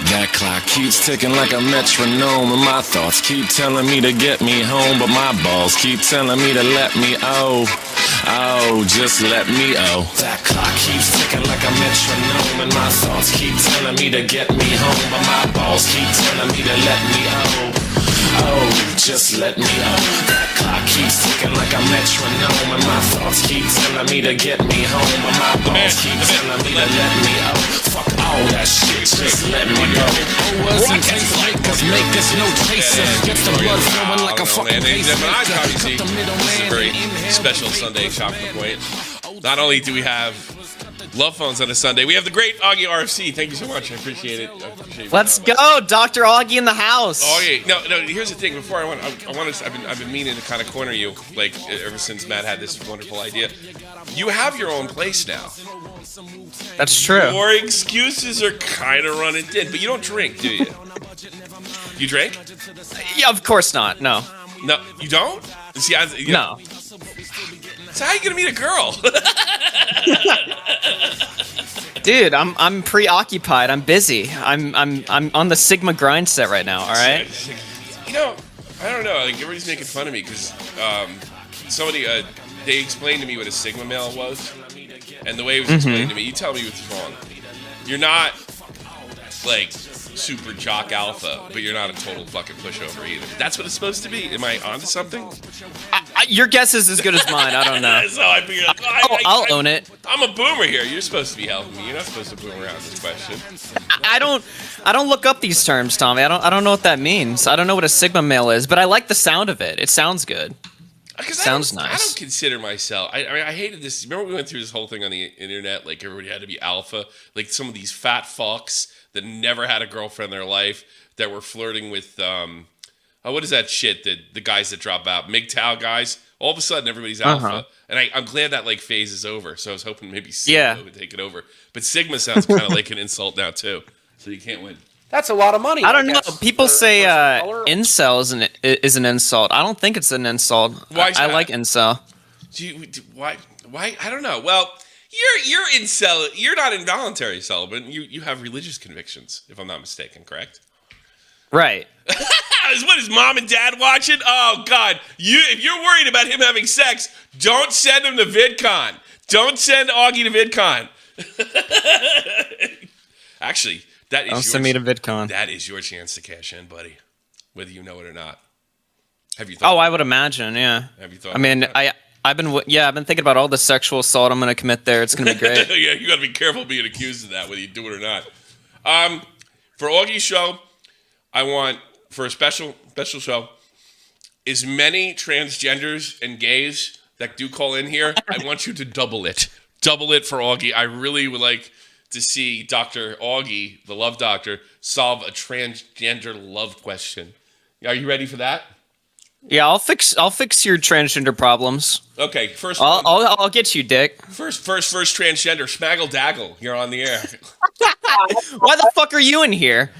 That clock keeps ticking like a metronome, and my thoughts keep telling me to get me home, but my balls keep telling me to let me just let me That clock keeps ticking like a metronome, and my thoughts keep telling me to get me home, but my balls keep telling me to let me just let me That clock keeps ticking like a metronome, and my thoughts keep telling me to get me home, but my balls keep telling me to let me Fuck all that shit, just let me go. Wasn't taste like us, make us no chaser. Gets the blood flowing like a fucking pacemaker. This is a very special Sunday Shop the Point. Not only do we have Love Phones on a Sunday, we have the great AugieRFC. Thank you so much. I appreciate it. Let's go, Dr. Augie in the house. Augie, no. Here's the thing. Before I've been meaning to kind of corner you, like ever since Matt had this wonderful idea. You have your own place now. That's true. Your excuses are kind of running thin, but you don't drink, do you? You drink? Yeah, of course not. No. No, you don't? See, no. So how are you gonna meet a girl? Dude, I'm preoccupied. I'm busy. I'm on the Sigma grind set right now. All right. You know, I don't know. Like everybody's making fun of me because somebody they explained to me what a Sigma male was, and the way it was explained to me, you tell me what's wrong. You're not like super jock alpha, but you're not a total fucking pushover either. That's what it's supposed to be. Am I onto something? Your guess is as good as mine. I don't know. So I figured, I'll own it. I'm a boomer here. You're supposed to be helping me. You're not supposed to boom around this question. I don't look up these terms, Tommy. I don't know what that means. I don't know what a Sigma male is, but I like the sound of it. It sounds good. Sounds nice. I don't consider myself. I mean, I hated this. Remember we went through this whole thing on the internet? Like everybody had to be alpha. Like some of these fat fucks that never had a girlfriend in their life that were flirting with what is that shit that the guys that drop out, MGTOW guys? All of a sudden everybody's alpha, and I'm glad that like phase is over. So I was hoping maybe Sigma would take it over, but Sigma sounds kind of like an insult now too. So you can't win. That's a lot of money. I don't know. People say incel is an insult. I don't think it's an insult. Why? I like incel. Why? I don't know. Well, you're incel. You're not involuntary celibate. You have religious convictions, if I'm not mistaken. Correct? Right. What is mom and dad watching? Oh God! If you're worried about him having sex, don't send him to VidCon. Don't send Augie to VidCon. Actually. Don't send me to VidCon. That is your chance to cash in, buddy. Whether you know it or not. Have you thought? Oh, I would imagine, yeah. Have you thought? I mean, I've been thinking about all the sexual assault I'm going to commit there. It's going to be great. Yeah, you got to be careful being accused of that, whether you do it or not. For Augie's show, I want for a special show, as many transgenders and gays that do call in here, I want you to double it. Double it for Augie. I really would like to see Dr. Augie, the love doctor, solve a transgender love question. Are you ready for that? Yeah, I'll fix your transgender problems. Okay, first I'll get you, Dick. First transgender, Smaggle Daggle, you're on the air. Why the fuck are you in here?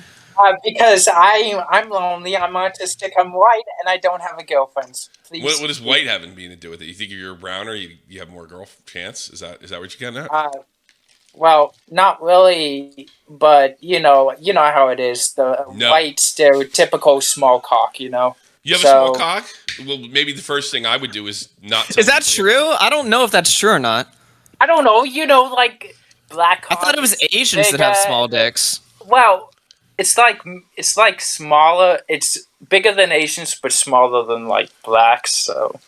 Because I'm lonely, I'm autistic, I'm white, and I don't have a girlfriend. Please. What does white have anything to do with it? You think you're browner, you have more girl chance? Is that what you're getting at? Well, not really, but you know how it is. The white stereotypical small cock, You have a small cock? Well, maybe the first thing I would do is not. Is that true? I don't know if that's true or not. I don't know. Like black cock. I thought it was Asians that have small dicks. Well, it's like smaller. It's bigger than Asians, but smaller than like blacks. So.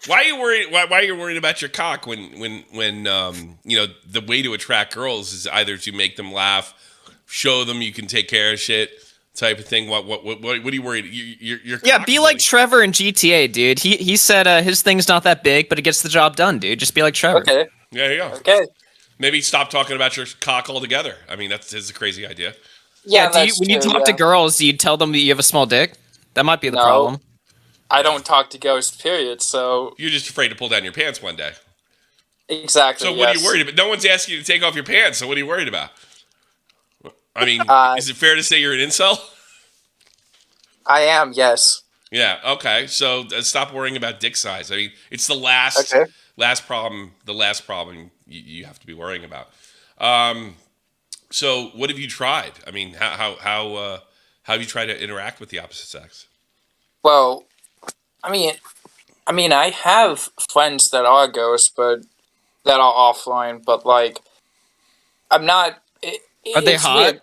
Why are you worried? Why are you worried about your cock when the way to attract girls is either to make them laugh, show them you can take care of shit, type of thing. What are you worried? Your be like Trevor in GTA, dude. He said his thing's not that big, but it gets the job done, dude. Just be like Trevor. Okay. Yeah, there you go. Okay. Maybe stop talking about your cock altogether. I mean, that's a crazy idea. Yeah. When you talk to girls, do you tell them that you have a small dick? That might be the problem. I don't talk to girls, period, so... You're just afraid to pull down your pants one day. Exactly, So what are you worried about? No one's asking you to take off your pants, so what are you worried about? I mean, is it fair to say you're an incel? I am, yes. Yeah, okay. So stop worrying about dick size. I mean, it's the last problem you have to be worrying about. So what have you tried? I mean, how have you tried to interact with the opposite sex? Well, I mean, I have friends that are ghosts, but that are offline. But like, I'm not. Are they it's hot? weird.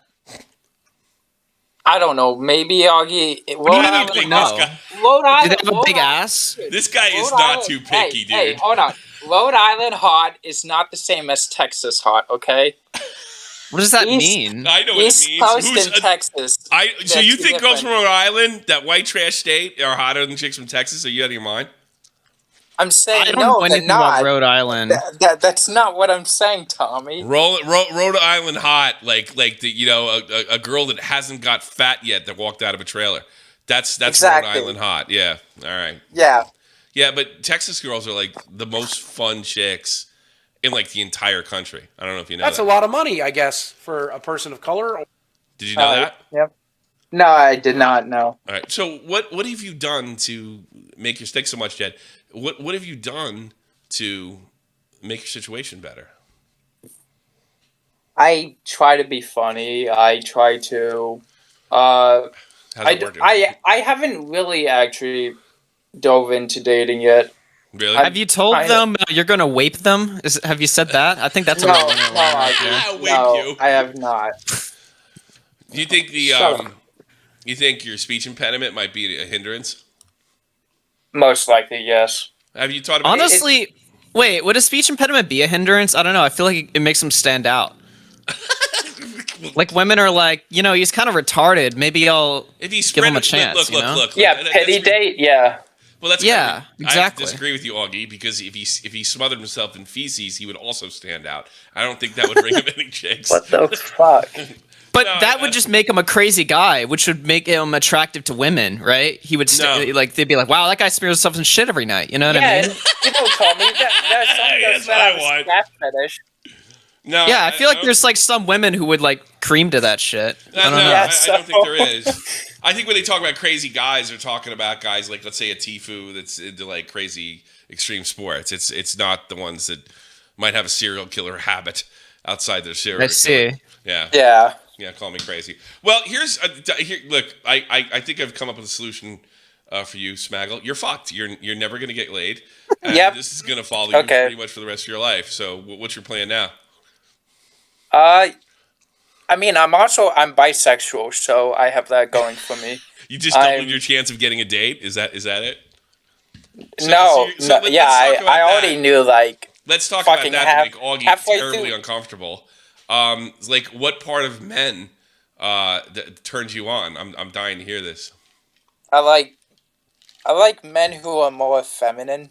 I don't know. Maybe Augie. What do you think know? this guy? Rhode Do Island. they have a Rhode big Island- ass? This guy is Rhode not Island- too picky, dude. Hey, hold on. Rhode Island hot is not the same as Texas hot. Okay. What does that East- mean? I know what East it means. Coast in Texas. So That's you think girls from different. Rhode Island, that white trash state, are hotter than chicks from Texas? Are you out of your mind? I'm saying I don't no, know they're anything about not. Rhode Island. That's not what I'm saying, Tommy. Rhode Island hot, like the a girl that hasn't got fat yet that walked out of a trailer. That's Exactly. Rhode Island hot. Yeah. All right. Yeah. Yeah, but Texas girls are like the most fun chicks in like the entire country. I don't know if you know That's that. a lot of money, I guess, for a person of color. Did you know that? Yep. No, I did not know. All right. So what have you done to make your stick so much, Jed? What have you done to make your situation better? I try to be funny. I try to. How's it working? I haven't really actually dove into dating yet. Really? Have you told I- them you're gonna wape them? Have you said that? I think that's a No, little no, I have not. Do you think you think your speech impediment might be a hindrance? Most likely, yes. Have you thought about Honestly, wait, would a speech impediment be a hindrance? I don't know. I feel like it makes them stand out. Like women are like, he's kind of retarded. Maybe I'll if he's give him a chance. Look. Yeah, That's petty re- date. Yeah. Well, that's Yeah, I exactly. disagree with you, Augie, because if he smothered himself in feces, he would also stand out. I don't think that would bring him any chicks. What the fuck? But No, that would just make him a crazy guy, which would make him attractive to women, right? He would No. like they'd be like, "Wow, that guy smears himself in shit every night." You know what Yeah, I mean? and people told me there's some That's girls what that I have a want. scat fetish. No, Yeah, I feel like there's like some women who would like cream to that shit. I don't know. Yeah, I don't think there is. I think when they talk about crazy guys, they're talking about guys like, let's say, a Tifu that's into like crazy extreme sports. It's not the ones that might have a serial killer habit outside their serial I see. killer. Yeah. Yeah. Yeah, call me crazy. Well, look. I think I've come up with a solution for you, Smaggle. You're fucked. You're never gonna get laid. And Yep. This is gonna follow you Okay. pretty much for the rest of your life. So, what's your plan now? I mean, I'm bisexual, so I have that going for me. You just doubled I'm- your chance of getting a date. Is that it? So no, let's yeah, talk about I already that. knew like Let's talk about fucking that to make Augie halfway terribly through- uncomfortable. Like, what part of men that turns you on? I'm dying to hear this. I like men who are more feminine,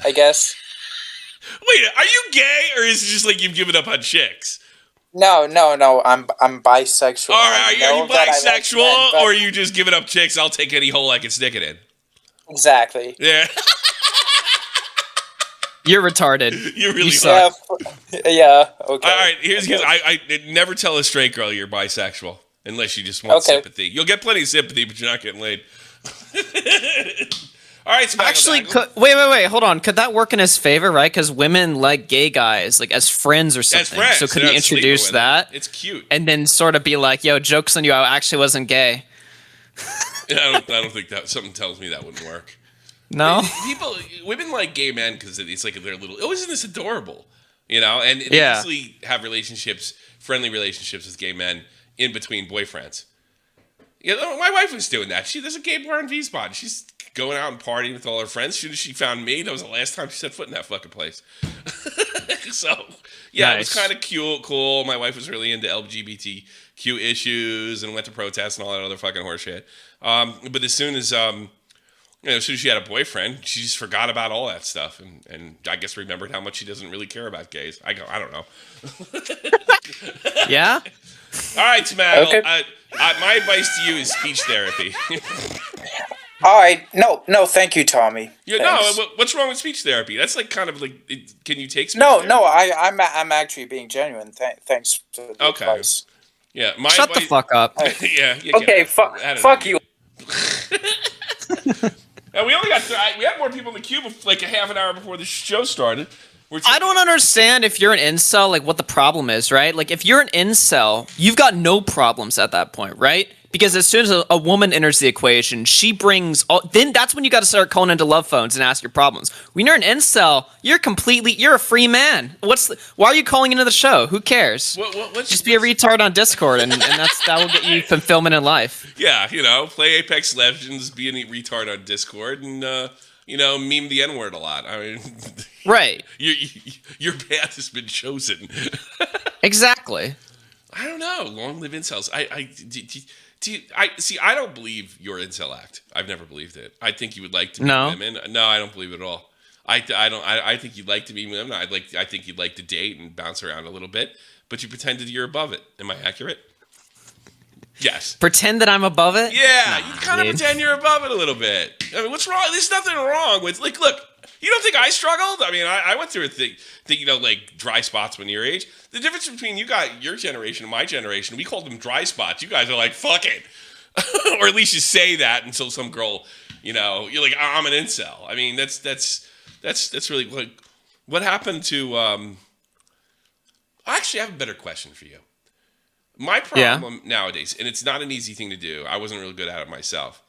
I guess. Wait, are you gay, or is it just like you've given up on chicks? No, I'm bisexual. All right, I are know you that I like bisexual, men, but- or are you just giving up chicks? I'll take any hole I can stick it in. exactly? Yeah, You're retarded. you really suck. are. Yeah, okay. All right, here's I never tell a straight girl you're bisexual unless you just want Okay. sympathy. You'll get plenty of sympathy, but you're not getting laid. All right, Smaggle Actually, Daggle. wait, hold on. Could that work in his favor, right? Because women like gay guys, like as friends or As something. friends, So could they're he not sleeping introduce with them. that It's cute. and then sort of be like, "Yo, jokes on you. I actually wasn't gay." I don't think that something tells me that wouldn't work. No. Women like gay men because it's like they're little. Oh, isn't this adorable? And they Yeah. usually have friendly relationships with gay men in between boyfriends. My wife was doing that. There's a gay bar in V-Spot. She's going out and partying with all her friends. As soon as she found me, that was the last time she set foot in that fucking place. So, yeah, It was Nice. kind of cool. My wife was really into LGBTQ issues and went to protests and all that other fucking horseshit. But as soon as as soon as she had a boyfriend, she just forgot about all that stuff, and I guess remembered how much she doesn't really care about gays. I don't know. Yeah. All right, Smaggle. Okay. My advice to you is speech therapy. All right, no, thank you, Tommy. Thanks. What's wrong with speech therapy? That's like kind of like, can you take speech No, therapy? I'm actually being genuine. Thanks for the Okay. advice. Yeah, Shut the fuck up. Yeah. Okay, fuck you. And we only got we had more people in the queue like a half an hour before the show started. I don't understand if you're an incel, like what the problem is, right? Like if you're an incel, you've got no problems at that point, right? Because as soon as a woman enters the equation, she brings then that's when you got to start calling into love phones and ask your problems. When you're an incel, you're a free man. Why are you calling into the show? Who cares? Just be a retard on Discord and that will get you fulfillment in life. Yeah, play Apex Legends, be a retard on Discord, and meme the N-word a lot. I mean, right. Your path has been chosen. Exactly. I don't know. Long live incels. I don't believe your incel act. I've never believed it. I think you would like to meet women. No, I don't believe it at all. I don't. I think you'd like to meet women. I think you'd like to date and bounce around a little bit, but you pretended you're above it. Am I accurate? Yes. Pretend that I'm above it? Yeah, you kind of pretend you're above it a little bit. I mean, what's wrong? There's nothing wrong with, like, look, you don't think I struggled? I mean, I went through a thing, like dry spots when your age. The difference between you got your generation and my generation, we called them dry spots. You guys are like, fuck it. Or at least you say that until some girl, you're like, I'm an incel. I mean, that's really, like, what happened to, actually, I have a better question for you. My problem nowadays, and it's not an easy thing to do, I wasn't really good at it myself,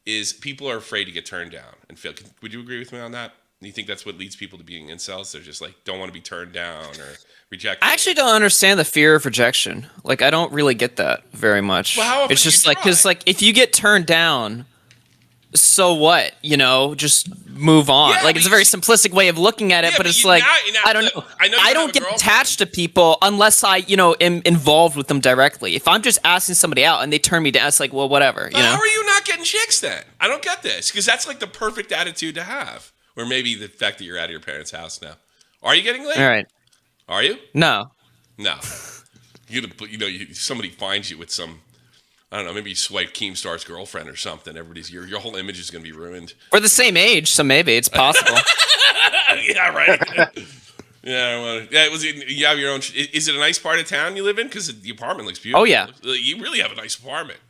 is people are afraid to get turned down and fail. Would you agree with me on that? Do you think that's what leads people to being incels? They're just like, don't want to be turned down or rejected. I actually don't understand the fear of rejection. Like, I don't really get that very much. Well, how often it's just do you like, because like, if you get turned down, so what? Just move on. Yeah, like, it's a very simplistic way of looking at it, but it's like, I don't know. I don't get attached to people unless I, am involved with them directly. If I'm just asking somebody out and they turn me down, it's like, well, whatever. How are you not getting chicks then? I don't get this, because that's like the perfect attitude to have. Or maybe the fact that you're out of your parents' house now. Are you getting laid? All right. Are you? No. Somebody finds you with some, I don't know, maybe you swipe Keemstar's girlfriend or something. Your whole image is going to be ruined. We're the same age, so maybe it's possible. Yeah, right. You have your own. Is it a nice part of town you live in? Because the apartment looks beautiful. Oh, yeah. You really have a nice apartment.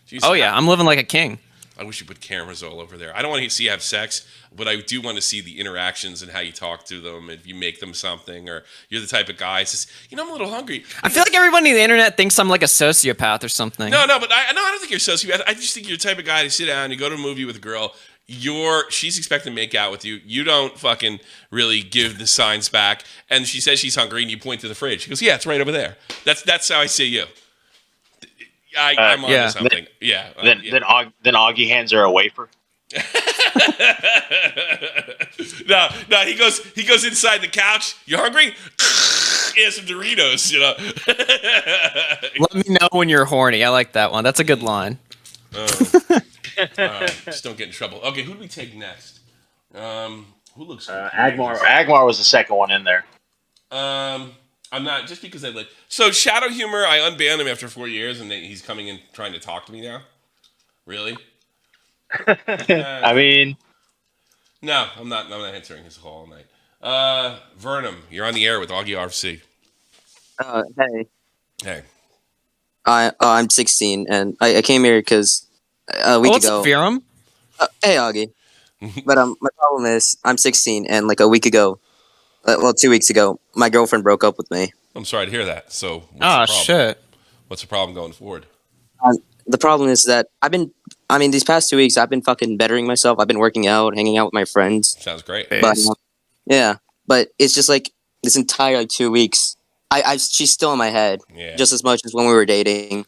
Jeez, oh, yeah. I'm living like a king. I wish you put cameras all over there. I don't want to see you have sex, but I do want to see the interactions and how you talk to them. If you make them something, or you're the type of guy who says, I'm a little hungry. I feel like everybody on the internet thinks I'm like a sociopath or something. No, but I don't think you're a sociopath. I just think you're the type of guy to sit down, you go to a movie with a girl, she's expecting to make out with you. You don't fucking really give the signs back, and she says she's hungry, and you point to the fridge. She goes, yeah, it's right over there. That's how I see you. I'm on to something. Then Augie hands her a wafer. No, he goes inside the couch. You hungry? Yeah, some Doritos, Let me know when you're horny. I like that one. That's a good line. Just don't get in trouble. Okay, who do we take next? Who looks good? Agmar was the second one in there. I'm not, just because I like. So Shadow Humor, I unbanned him after 4 years, and he's coming in trying to talk to me now. Really? I mean, no, I'm not answering his call all night. Vernum, you're on the air with AugieRFC. Hey. Hey. I'm 16, and I came here because a week ago. What's up, Virum? Hey, Augie. But my problem is I'm 16, and like a week ago, 2 weeks ago, my girlfriend broke up with me. I'm sorry to hear that. So, what's the problem? Shit. What's the problem going forward? The problem is that these past 2 weeks, I've been fucking bettering myself. I've been working out, hanging out with my friends. Sounds great. But, but it's just like this entire 2 weeks, she's still in my head, just as much as when we were dating.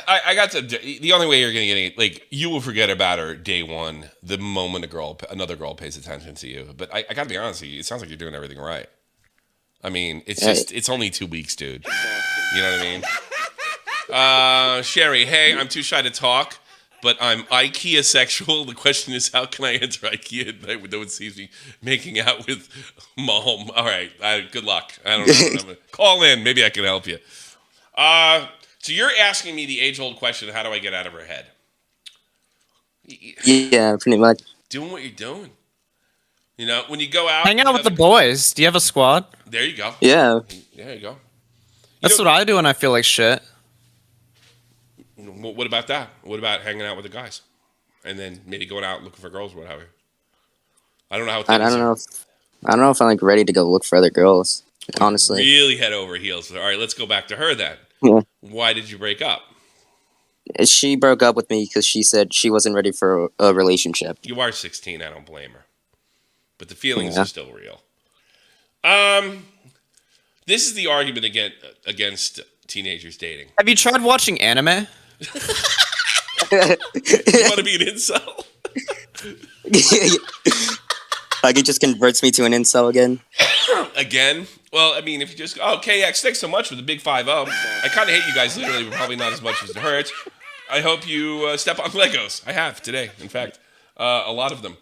I got the only way you're going to get like, you will forget about her day one the moment another girl pays attention to you. But I got to be honest with you, it sounds like you're doing everything right. I mean, it's only 2 weeks, dude. You know what I mean? Sherry, hey, I'm too shy to talk, but I'm IKEA sexual. The question is, how can I enter IKEA at night when no one sees me making out with mom? All right, good luck. I don't know. Call in. Maybe I can help you. So you're asking me the age-old question, how do I get out of her head? Yeah, pretty much. Doing what you're doing. When you go out. Hang out with the boys. Do you have a squad? There you go. Yeah. There you go. That's what I do when I feel like shit. What about that? What about hanging out with the guys? And then maybe going out looking for girls or whatever? I don't know how. I don't know. I don't know if I'm like ready to go look for other girls. Honestly, Really head over heels. All right, let's go back to her then. Yeah. Why did you break up? She broke up with me because she said she wasn't ready for a relationship. You are 16. I don't blame her, but the feelings Yeah. are still real. This is the argument against teenagers dating. Have you tried watching anime? You want to be an incel? Like it just converts me to an incel again. Again? Well, I mean, if you just... Oh, KX, thanks so much for the big 5-0. I kind of hate you guys literally, but probably not as much as it hurts. I hope you step on Legos. I have today, in fact. A lot of them.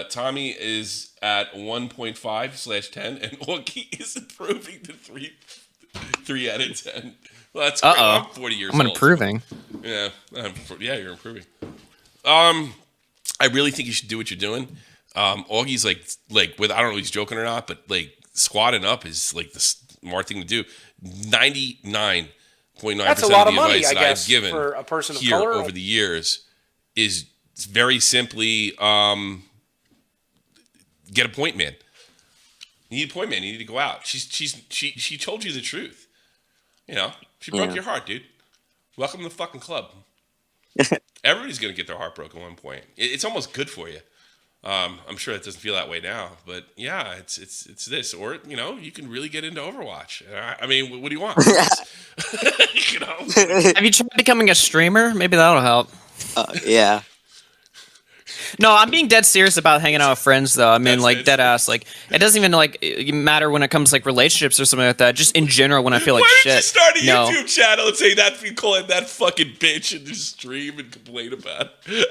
Tommy is at 1.5/10, and Augie is improving to 3 out of 10. Well, that's great. I'm 40 years old. I'm improving. Yeah, you're improving. I really think you should do what you're doing. Augie's like with I don't know if he's joking or not, but like squatting up is like the smart thing to do. 99.9% That's a lot of of the money, advice I that guess, I've given for a person of here color. over the years is very simply get a point man. You need a point man. You need to go out. She told you the truth. You know, she broke your heart, dude. Welcome to the fucking club. Everybody's gonna get their heart broken at one point. It's almost good for you. I'm sure it doesn't feel that way now, but yeah, it's this, or you know, you can really get into Overwatch. I mean, what do you want? You know? Have you tried becoming a streamer? Maybe that'll help. Yeah. No, I'm being dead serious about hanging out with friends, though. I mean, That's like, it. dead ass. Like, it doesn't even, like, matter when it comes to, like, relationships or something like that. Just in general, when I feel like Why shit. don't you start a no. YouTube channel and say that, you call it that fucking bitch, and just stream and complain about it?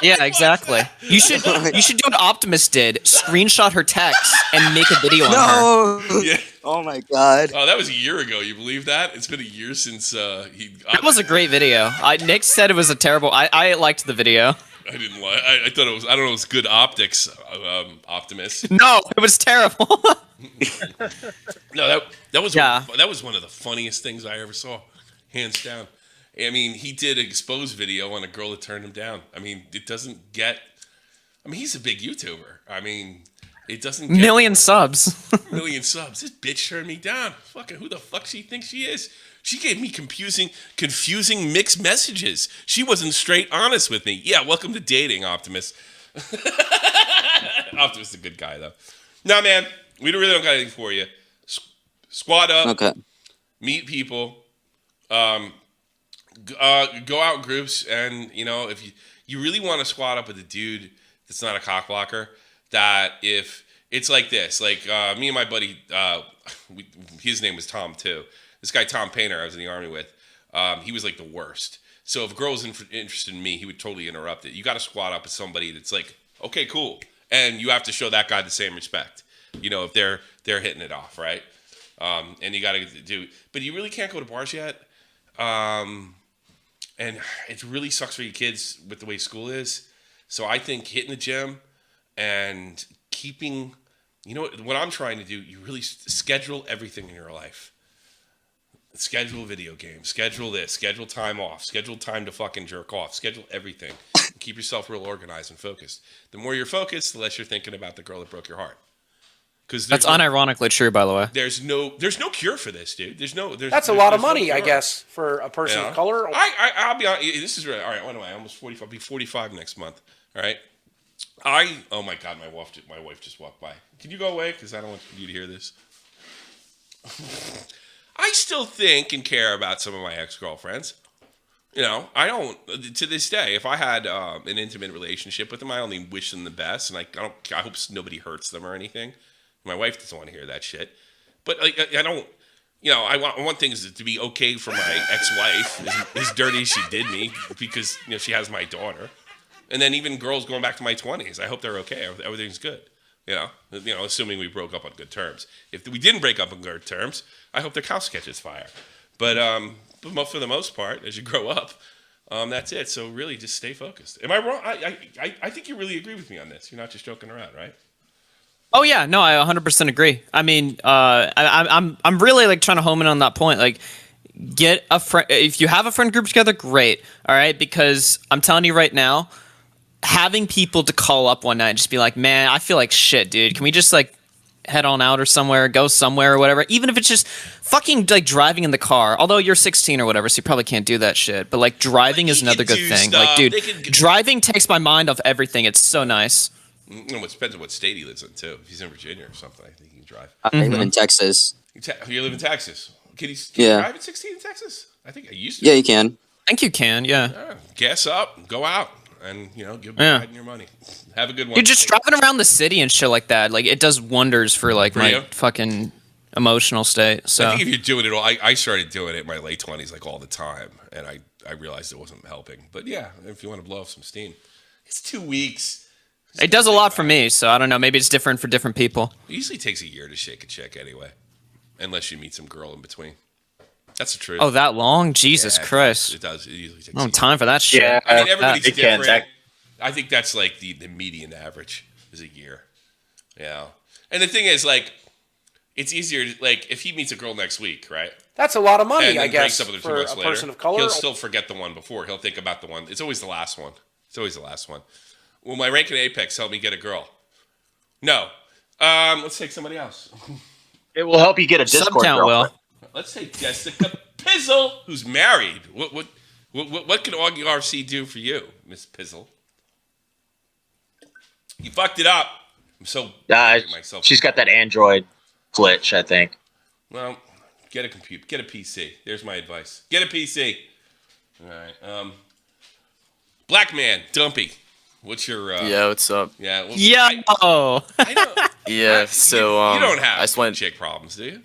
Yeah, exactly. You should do what Optimus did. Screenshot her text and make a video on her. No. Yeah. Oh my god. Oh, that was a year ago. You believe that? It's been a year since he. That was a great video. Nick said it was a terrible... I liked the video. I didn't like. I thought it was. I don't know. It was good optics. Optimus. No, it was terrible. No, that was Yeah. that was one of the funniest things I ever saw, hands down. I mean, he did an exposed video on a girl that turned him down. I mean, it doesn't get. I mean, he's a big YouTuber. I mean, it doesn't get Million subs. million subs. This bitch turned me down. Fucking who the fuck she thinks she is? She gave me confusing mixed messages. She wasn't straight honest with me. Yeah, welcome to dating, Optimus. Optimus is a good guy, though. No, man, we really don't got anything for you. Squat up. Okay. Meet people. Go out in groups, and you know if you really want to squat up with a dude that's not a cock blocker, that if it's like this, like me and my buddy, his name was Tom too. This guy Tom Painter, I was in the army with. He was like the worst. So if a girl was interested in me, he would totally interrupt it. You got to squat up with somebody that's like, okay, cool, and you have to show that guy the same respect. You know, if they're hitting it off, right? And you got to do, but you really can't go to bars yet. And it really sucks for your kids with the way school is. So I think hitting the gym and keeping, you know, what I'm trying to do, you really schedule everything in your life. Schedule video games, schedule this, schedule time off, schedule time to fucking jerk off, schedule everything. Keep yourself real organized and focused. The more you're focused, the less you're thinking about the girl that broke your heart. Because That's unironically true, by the way. There's no cure for this, dude. That's a lot of money, I guess, for a person of color. I'll be honest. This is really all right. What am I? Almost 45. I'll be 45 next month. All right. Oh my god, my wife just walked by. Can you go away? Because I don't want you to hear this. I still think and care about some of my ex-girlfriends. You know, I don't, to this day, if I had an intimate relationship with them, I only wish them the best, and I hope nobody hurts them or anything. My wife doesn't want to hear that shit. But like, I don't, you know, I want things to be okay for my ex-wife, as dirty as she did me, because, you know, she has my daughter. And then even girls going back to my 20s, I hope they're okay. Everything's good. You know, assuming we broke up on good terms. If we didn't break up on good terms, I hope their house catches fire. But for the most part, as you grow up, that's it. So really, just stay focused. Am I wrong? I think you really agree with me on this. You're not just joking around, right? Oh yeah, no, I 100% agree. I mean, I'm really like trying to home in on that point. Like, get a friend. If you have a friend group together, great. All right, because I'm telling you right now, having people to call up one night and just be like, man, I feel like shit, dude. Can we just like head on out or somewhere, go somewhere or whatever. Even if it's just fucking like driving in the car. Although you're 16 or whatever, so you probably can't do that shit. But like driving is another good thing. Like, dude, driving takes my mind off everything. It's so nice. It depends on what state he lives in too. If he's in Virginia or something, I think he can drive. I live in Texas. You live in Texas. Can you Yeah. drive at 16 in Texas? I think I used to. Yeah, you can. I think you can, yeah. Gas up, go out, and give Biden your money. Have a good one. You're just driving around the city and shit like that. Like, it does wonders for like my fucking emotional state. So I think if you're doing it all, I started doing it in my late 20s, like all the time, and I realized it wasn't helping. But yeah, if you want to blow off some steam, it's 2 weeks. it does a lot for me. So I don't know. Maybe it's different for different people. It usually takes a year to shake a chick anyway, unless you meet some girl in between. That's the truth. Oh, that long? Jesus Christ! It does. It usually takes. No time for that shit. Yeah, I mean, everybody's it can. different. I think that's like the median average is a year. Yeah. And the thing is, like, it's easier, like, if he meets a girl next week, right? That's a lot of And money, then I guess, breaks up with her 2 for a months later, person of color. he'll still forget the one before. He'll think about the one. It's always the last one. It's always the last one. Will my rank in Apex help me get a girl? No. Let's take somebody else. It will help you get a Discord Subcount girlfriend. will. Let's take Jessica Pizzle, who's married. What can AugieRFC do for you, Miss Pizzle? You fucked it up. I'm so angry at myself. She's got that Android glitch, I think. Well, get a computer. Get a PC. There's my advice. Get a PC. All right. Black man, Dumpy. What's your... Yeah, what's up? Yeah. Well, Yeah. I know. Yeah, so you don't have I just went. chick problems, do you?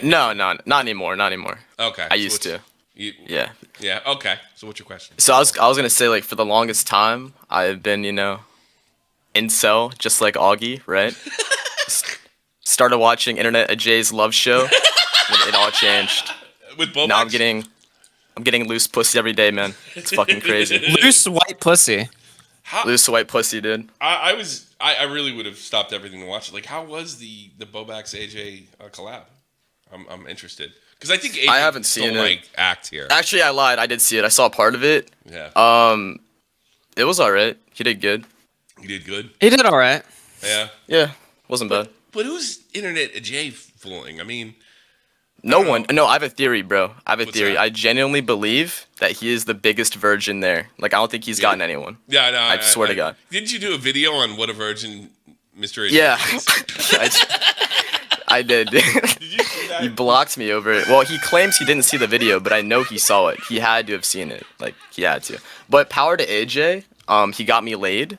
No, not anymore. Not anymore. Okay. I used to. Yeah. Yeah. Okay. So what's your question? So I was gonna say, like, for the longest time I've been incel, just like Augie, right? Started watching Internet Ajay's Love Show. It all changed. With Bobax? Now I'm getting loose pussy every day, man. It's fucking crazy. Loose white pussy. Loose white pussy, dude. I really would have stopped everything to watch it. Like, how was the Bobax AJ collab? I'm interested because I think AJ I haven't seen it. Act here. Actually, I lied. I did see it. I saw part of it. Yeah. It was alright. He did good. He did good. He did all right. Yeah. Yeah, wasn't bad. But who's Internet AJ fooling? I mean, No one. No, I have a theory, bro. I have a What's theory. that? I genuinely believe that he is the biggest virgin there. Like, I don't think he's gotten anyone. Yeah, no. I swear to God. Didn't you do a video on what a virgin Mr. AJ Yeah. is? I did. Did you see that? He blocked me over it. Well, he claims he didn't see the video, but I know he saw it. He had to have seen it. Like, he had to. But power to AJ, he got me laid.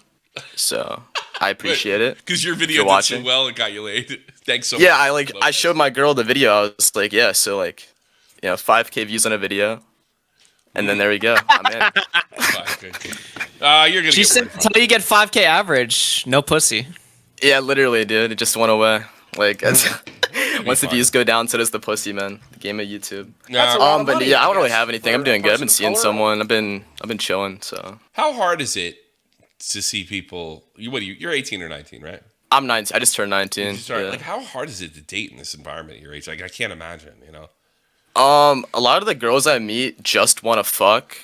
So, I appreciate it. Because your video For did so watching. well, it got you laid. Thanks so much. Yeah, I showed my girl the video. I was like, yeah, so, like, 5K views on a video. And then there we go. I'm in. You're gonna She get said one. until you get 5K average, no pussy. Yeah, literally, dude. It just went away. Like, once the fine. views go down, so does the pussy, man. The game of YouTube. That's a lot of But money, yeah, I don't really guess, have anything. for I'm doing a good. I've person been of seeing color. someone. I've been chilling. So How hard is it to see people? You're 18 or 19, right? I'm 19. I just turned 19. Sorry, Yeah. like how hard is it to date in this environment at your age? Like I can't imagine, A lot of the girls I meet just want to fuck.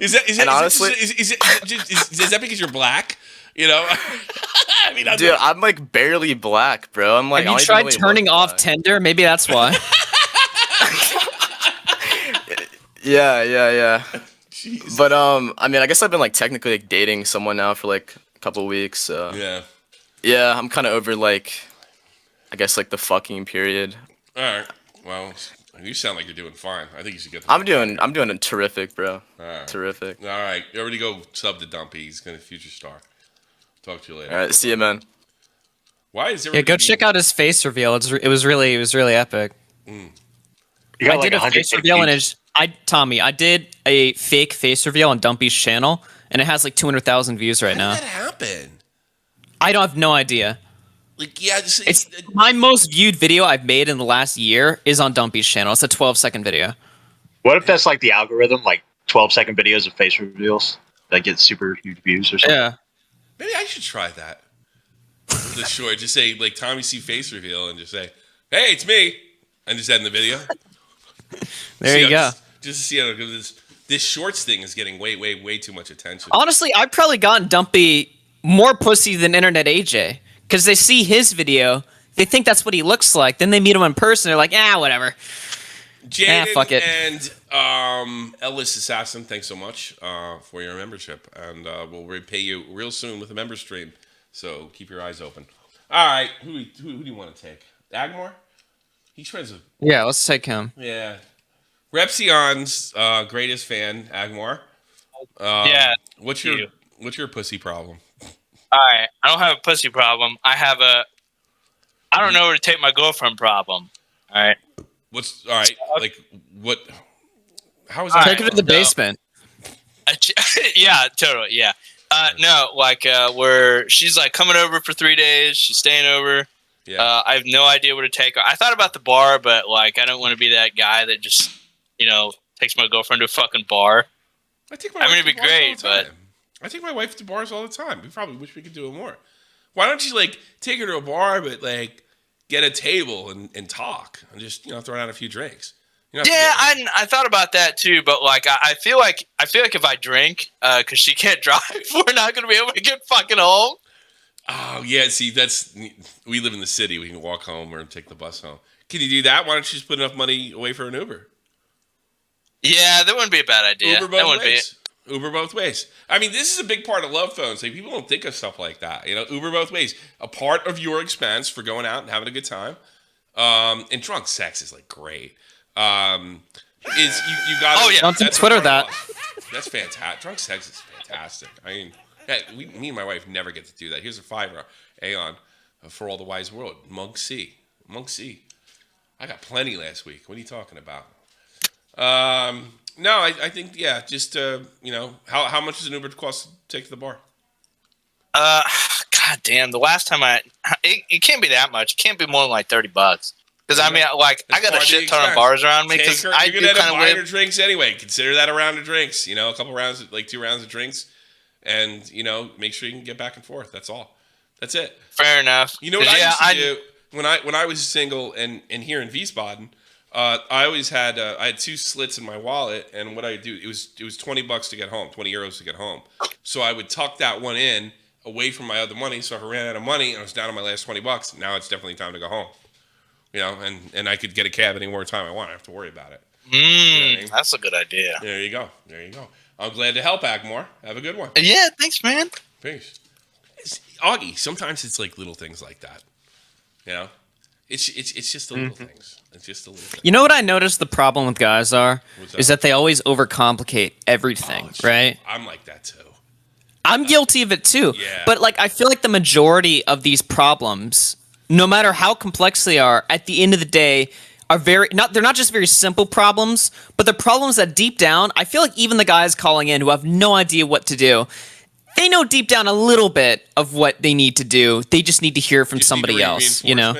Is that and honestly- is that because you're black? I mean, Dude, I'm like barely black, bro. I'm like. Have I you don't tried even really turning look off black. Tinder? Maybe that's why. Yeah. Jeez. But I mean, I guess I've been like technically like dating someone now for like a couple weeks. So Yeah. I'm kind of over like, I guess like the fucking period. All right. Well, you sound like you're doing fine. I think you should get. I'm doing a terrific, bro. right. Terrific. All right. You already go sub to Dumpy. He's gonna future star. Talk to you later. All right, see you, man. Why is there? Yeah, go check out his face reveal. It was really epic. You got I like did a face 150 reveal and I did a fake face reveal on Dumpy's channel, and it has like 200,000 views right How now. did that happen? I don't have no idea. Like, yeah, It's my most viewed video I've made in the last year is on Dumpy's channel. It's a 12-second video. What if that's like the algorithm, like 12-second videos of face reveals that get super huge views or something? Yeah. maybe I should try that. The short, just say like Tommy C face reveal, and just say, "Hey, it's me," and just end the video. There you go. Just to see how because this shorts thing is getting way too much attention. Honestly, I've probably gotten Dumpy more pussy than Internet AJ because they see his video, they think that's what he looks like. Then they meet him in person, they're like, whatever. Jaden fuck it. and Ellis Assassin, thanks so much for your membership, and we'll repay you real soon with a member stream. So keep your eyes open. All right, who do you want to take? Agmore? He's friends with. Yeah, let's take him. Yeah, Repsion's greatest fan, Agmore. Yeah. What's your pussy problem? All right, I don't have a pussy problem. I don't know where to take my girlfriend problem. All right. All right? Like what? How is that? Take her to the basement. Yeah, totally. Yeah. No, like where she's like coming over for 3 days. She's staying over. Yeah. I have no idea where to take her. I thought about the bar, but like I don't want to be that guy that just takes my girlfriend to a fucking bar. I mean, it'd be great, but I take my wife to bars all the time. We probably wish we could do it more. Why don't you like take her to a bar, but like get a table and talk and just throw down a few drinks? Yeah, I thought about that too, but like I feel like if I drink, because she can't drive, we're not gonna be able to get fucking home. Oh yeah, see we live in the city. We can walk home or take the bus home. Can you do that? Why don't you just put enough money away for an Uber? Yeah, that wouldn't be a bad idea. Uber both ways. I mean, this is a big part of love phones. Like, people don't think of stuff like that. Uber both ways. A part of your expense for going out and having a good time. And drunk sex is like great. Is you got? Oh yeah, don't Twitter that. That's fantastic. Drunk sex is fantastic. I mean, me and my wife never get to do that. Here's a $5 Aeon for all the wise world. Monk C. I got plenty last week. What are you talking about? No, I think just how much does an Uber cost to take to the bar? God damn, the last time it can't be that much. It can't be more than like $30. Because I mean, like I got a shit ton of bars around me. Because I do kind of live her drinks anyway. Consider that a round of drinks. A couple rounds, like 2 rounds of drinks, and make sure you can get back and forth. That's all. That's it. Fair enough. You know what I used to do when I was single and here in Wiesbaden. I always had I had 2 slits in my wallet, and what I would do it was $20 to get home, 20 euros to get home. So I would tuck that one in away from my other money. So if I ran out of money and I was down to my last $20, now it's definitely time to go home. And I could get a cab any more time I want. I don't have to worry about it. I mean? That's a good idea. There you go. I'm glad to help, Agmore. Have a good one. Yeah, thanks, man. Peace. Augie, sometimes it's like little things like that. It's just the little things. It's just the little things. You know what I noticed the problem with guys is that they always overcomplicate everything, right? I'm like that too. I'm guilty of it too. Yeah. But like I feel like the majority of these problems, no matter how complex they are, at the end of the day are they're not just very simple problems, but they're problems that deep down, I feel like even the guys calling in who have no idea what to do, they know deep down a little bit of what they need to do. They just need to hear from somebody else, No,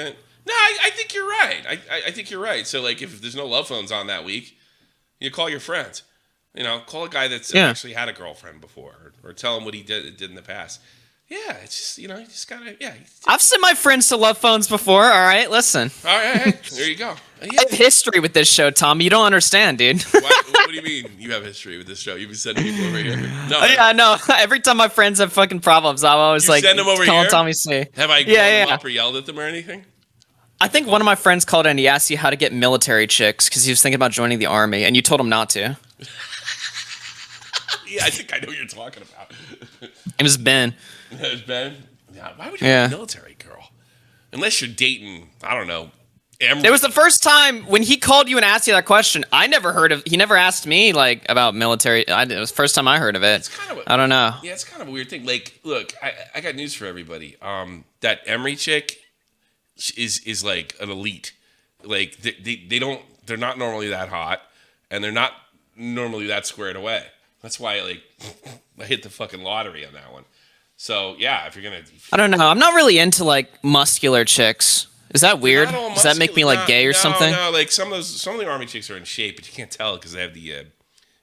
I think you're right. I think you're right. So, like, if there's no love phones on that week, you call your friends. Call a guy that's actually had a girlfriend before, or tell him what he did in the past. Yeah, it's just, you just gotta, I've sent my friends to love phones before, all right? Listen. All right, there you go. I have history with this show, Tom. You don't understand, dude. What do you mean you have history with this show? You've been sending people over here. No. Yeah, I know. Every time my friends have fucking problems, I'm always like, send them over calling here? Tommy C. Have I called them up or yelled at them or anything? I think one of my friends called in and he asked you how to get military chicks because he was thinking about joining the army, and you told him not to. Yeah, I think I know what you're talking about. It was Ben. It was Ben? Yeah, why would you be a military girl? Unless you're dating, I don't know, Emerald. It was the first time when he called you and asked you that question. I never heard of. He never asked me like about military. It was the first time I heard of it. I don't know. Yeah, it's kind of a weird thing. Like, look, I got news for everybody. That Emery chick is like an elite. Like they're not normally that hot, and they're not normally that squared away. That's why I hit the fucking lottery on that one. So yeah, if you're gonna, I don't know. I'm not really into like muscular chicks. Is that weird? Does that make me like gay or something? No, like some of the army chicks are in shape, but you can't tell because they have the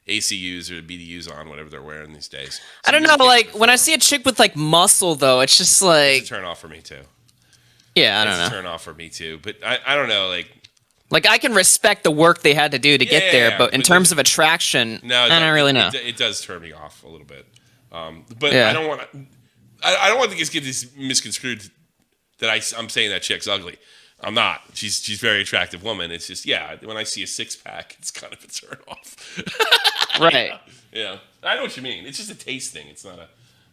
ACUs or the BDUs on, whatever they're wearing these days. So I don't know. Like when I see a chick with like muscle, though, it's just like it's a turn off for me too. Yeah, I don't know. It's a turn off for me too, but I don't know. Like I can respect the work they had to do to get there, but in terms of attraction, I don't really know. It does turn me off a little bit. But I don't want to. I don't want to get this misconstrued that I'm saying that chick's ugly. I'm not. She's a very attractive woman. It's just, when I see a six-pack, it's kind of a turn off. Right. Yeah. I know what you mean. It's just a taste thing. It's not a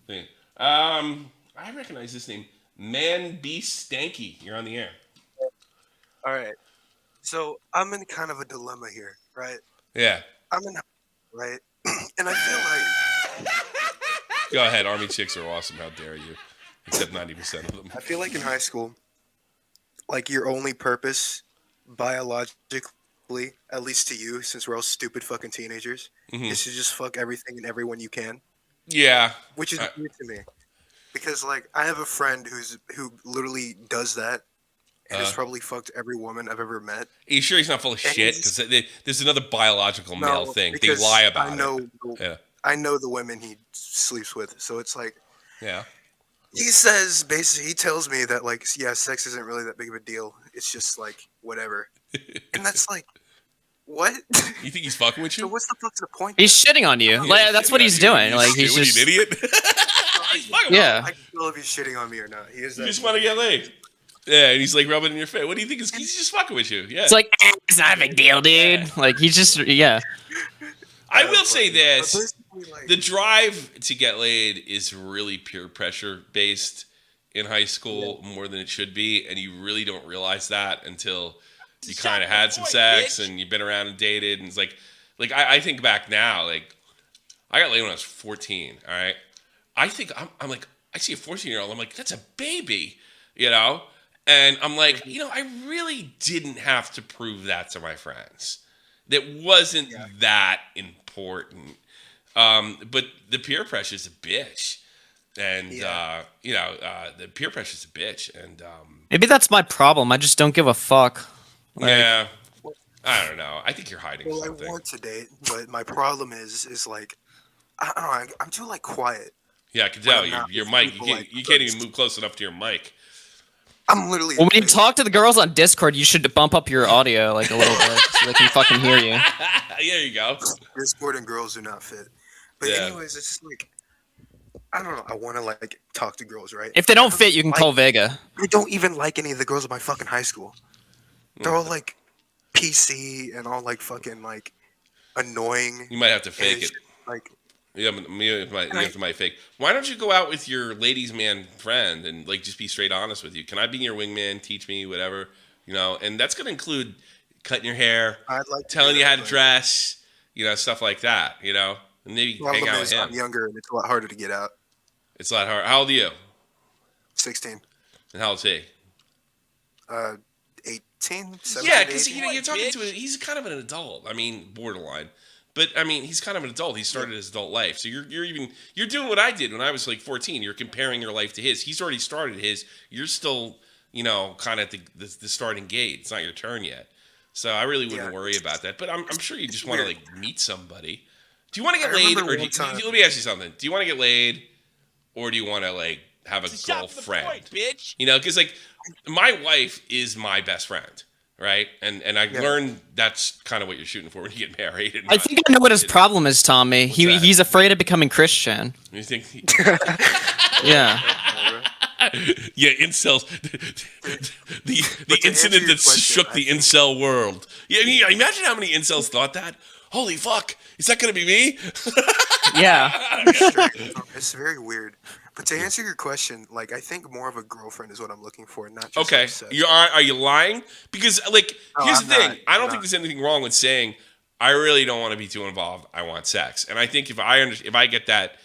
thing. I recognize this name. Man Be Stanky. You're on the air. All right. So I'm in kind of a dilemma here, right? Yeah. I'm in, right? And I feel like... Go ahead. Army chicks are awesome. How dare you? Except 90% of them. I feel like in high school, like your only purpose, biologically, at least to you, since we're all stupid fucking teenagers, is to just fuck everything and everyone you can. Yeah. Which is weird to me. Because, like, I have a friend who literally does that and has probably fucked every woman I've ever met. Are you sure he's not full of shit? Because there's another biological male thing. They lie about it. I know the women he sleeps with, so it's like... Yeah. He says, basically, he tells me that, like, yeah, sex isn't really that big of a deal. It's just, like, whatever. And that's like, what? You think he's fucking with you? So what's the fuck's the point? He's shitting on you. Like, that's what he's doing. Like, he's just an idiot. Yeah. I can tell if he's shitting on me or not. He is that. You just want to get laid. Yeah, and he's like rubbing it in your face. What do you think? He's just fucking with you. Yeah. It's like, it's not a big deal, dude. Yeah. Like, he's just, I will say this. The drive to get laid is really peer pressure based in high school more than it should be, and you really don't realize that until you kind of had some sex and you've been around and dated, and it's like I think back now, like I got laid when I was 14. All right, I think I'm like I see a 14-year-old, I'm like that's a baby, you know, and I'm like I really didn't have to prove that to my friends. That wasn't that important. But the peer pressure is a bitch, and the peer pressure is a bitch, and maybe that's my problem. I just don't give a fuck. Like, yeah, I don't know. I think you're hiding something. I want to date, but my problem is like I don't know. I'm too like quiet. Yeah, I can tell your mic. You can't even move close enough to your mic. I'm literally. Well, when you talk to the girls on Discord, you should bump up your audio like a little bit so they can fucking hear you. There you go. Discord and girls do not fit. But anyways, it's just like, I don't know. I want to like talk to girls, right? If they don't fit, you can call Vega. I don't even like any of the girls at my fucking high school. They're all like PC and all like fucking like annoying. You might have to fake it. Like, you might fake. Why don't you go out with your ladies' man friend and like just be straight honest with you? Can I be your wingman? Teach me whatever, And that's gonna include cutting your hair, telling you how to dress, stuff like that, And maybe hang out with him. I'm younger and it's a lot harder to get out. It's a lot harder. How old are you? 16. And how old is he? 18, 17, yeah, because 18. you're talking to he's kind of an adult. I mean, borderline. But I mean, he's kind of an adult. He started his adult life. So you're doing what I did when I was like 14. You're comparing your life to his. He's already started his. You're still, kind of at the starting gate. It's not your turn yet. So I really wouldn't worry about that. But I'm sure you just want to like meet somebody. Do you want to get laid, or let me ask you something? Do you want to get laid, or do you want to like have a girlfriend? Point, bitch. Because like my wife is my best friend, right? And I learned that's kind of what you're shooting for when you get married. I think I know what his problem is, Tommy. He's afraid of becoming Christian. You think? Yeah. Yeah, incels. The incident that shook the incel world. Yeah, imagine how many incels thought that. Holy fuck! Is that gonna be me? Yeah. It's very weird. But to answer your question, like I think more of a girlfriend is what I'm looking for, not just okay. Like sex. Are you lying? Because like here's the thing. I don't think there's anything wrong with saying I really don't want to be too involved. I want sex, and I think if I get that,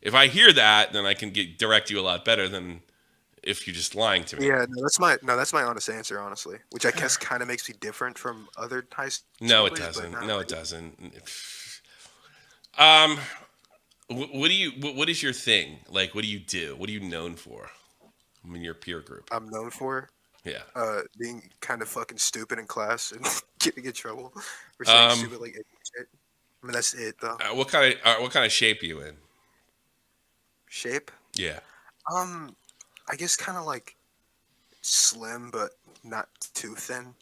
if I hear that, then I can direct you a lot better than if you're just lying to me. Yeah, that's my honest answer, honestly. Which I guess kind of makes me different from other high school. No, it doesn't. No, it doesn't. What is your thing? Like, what do you do? What are you known for? In your peer group. I'm known for. Yeah. Being kind of fucking stupid in class and getting in trouble for saying stupid like shit. I mean, that's it though. What kind of shape are you in? Shape? Yeah. I guess kind of like slim, but not too thin.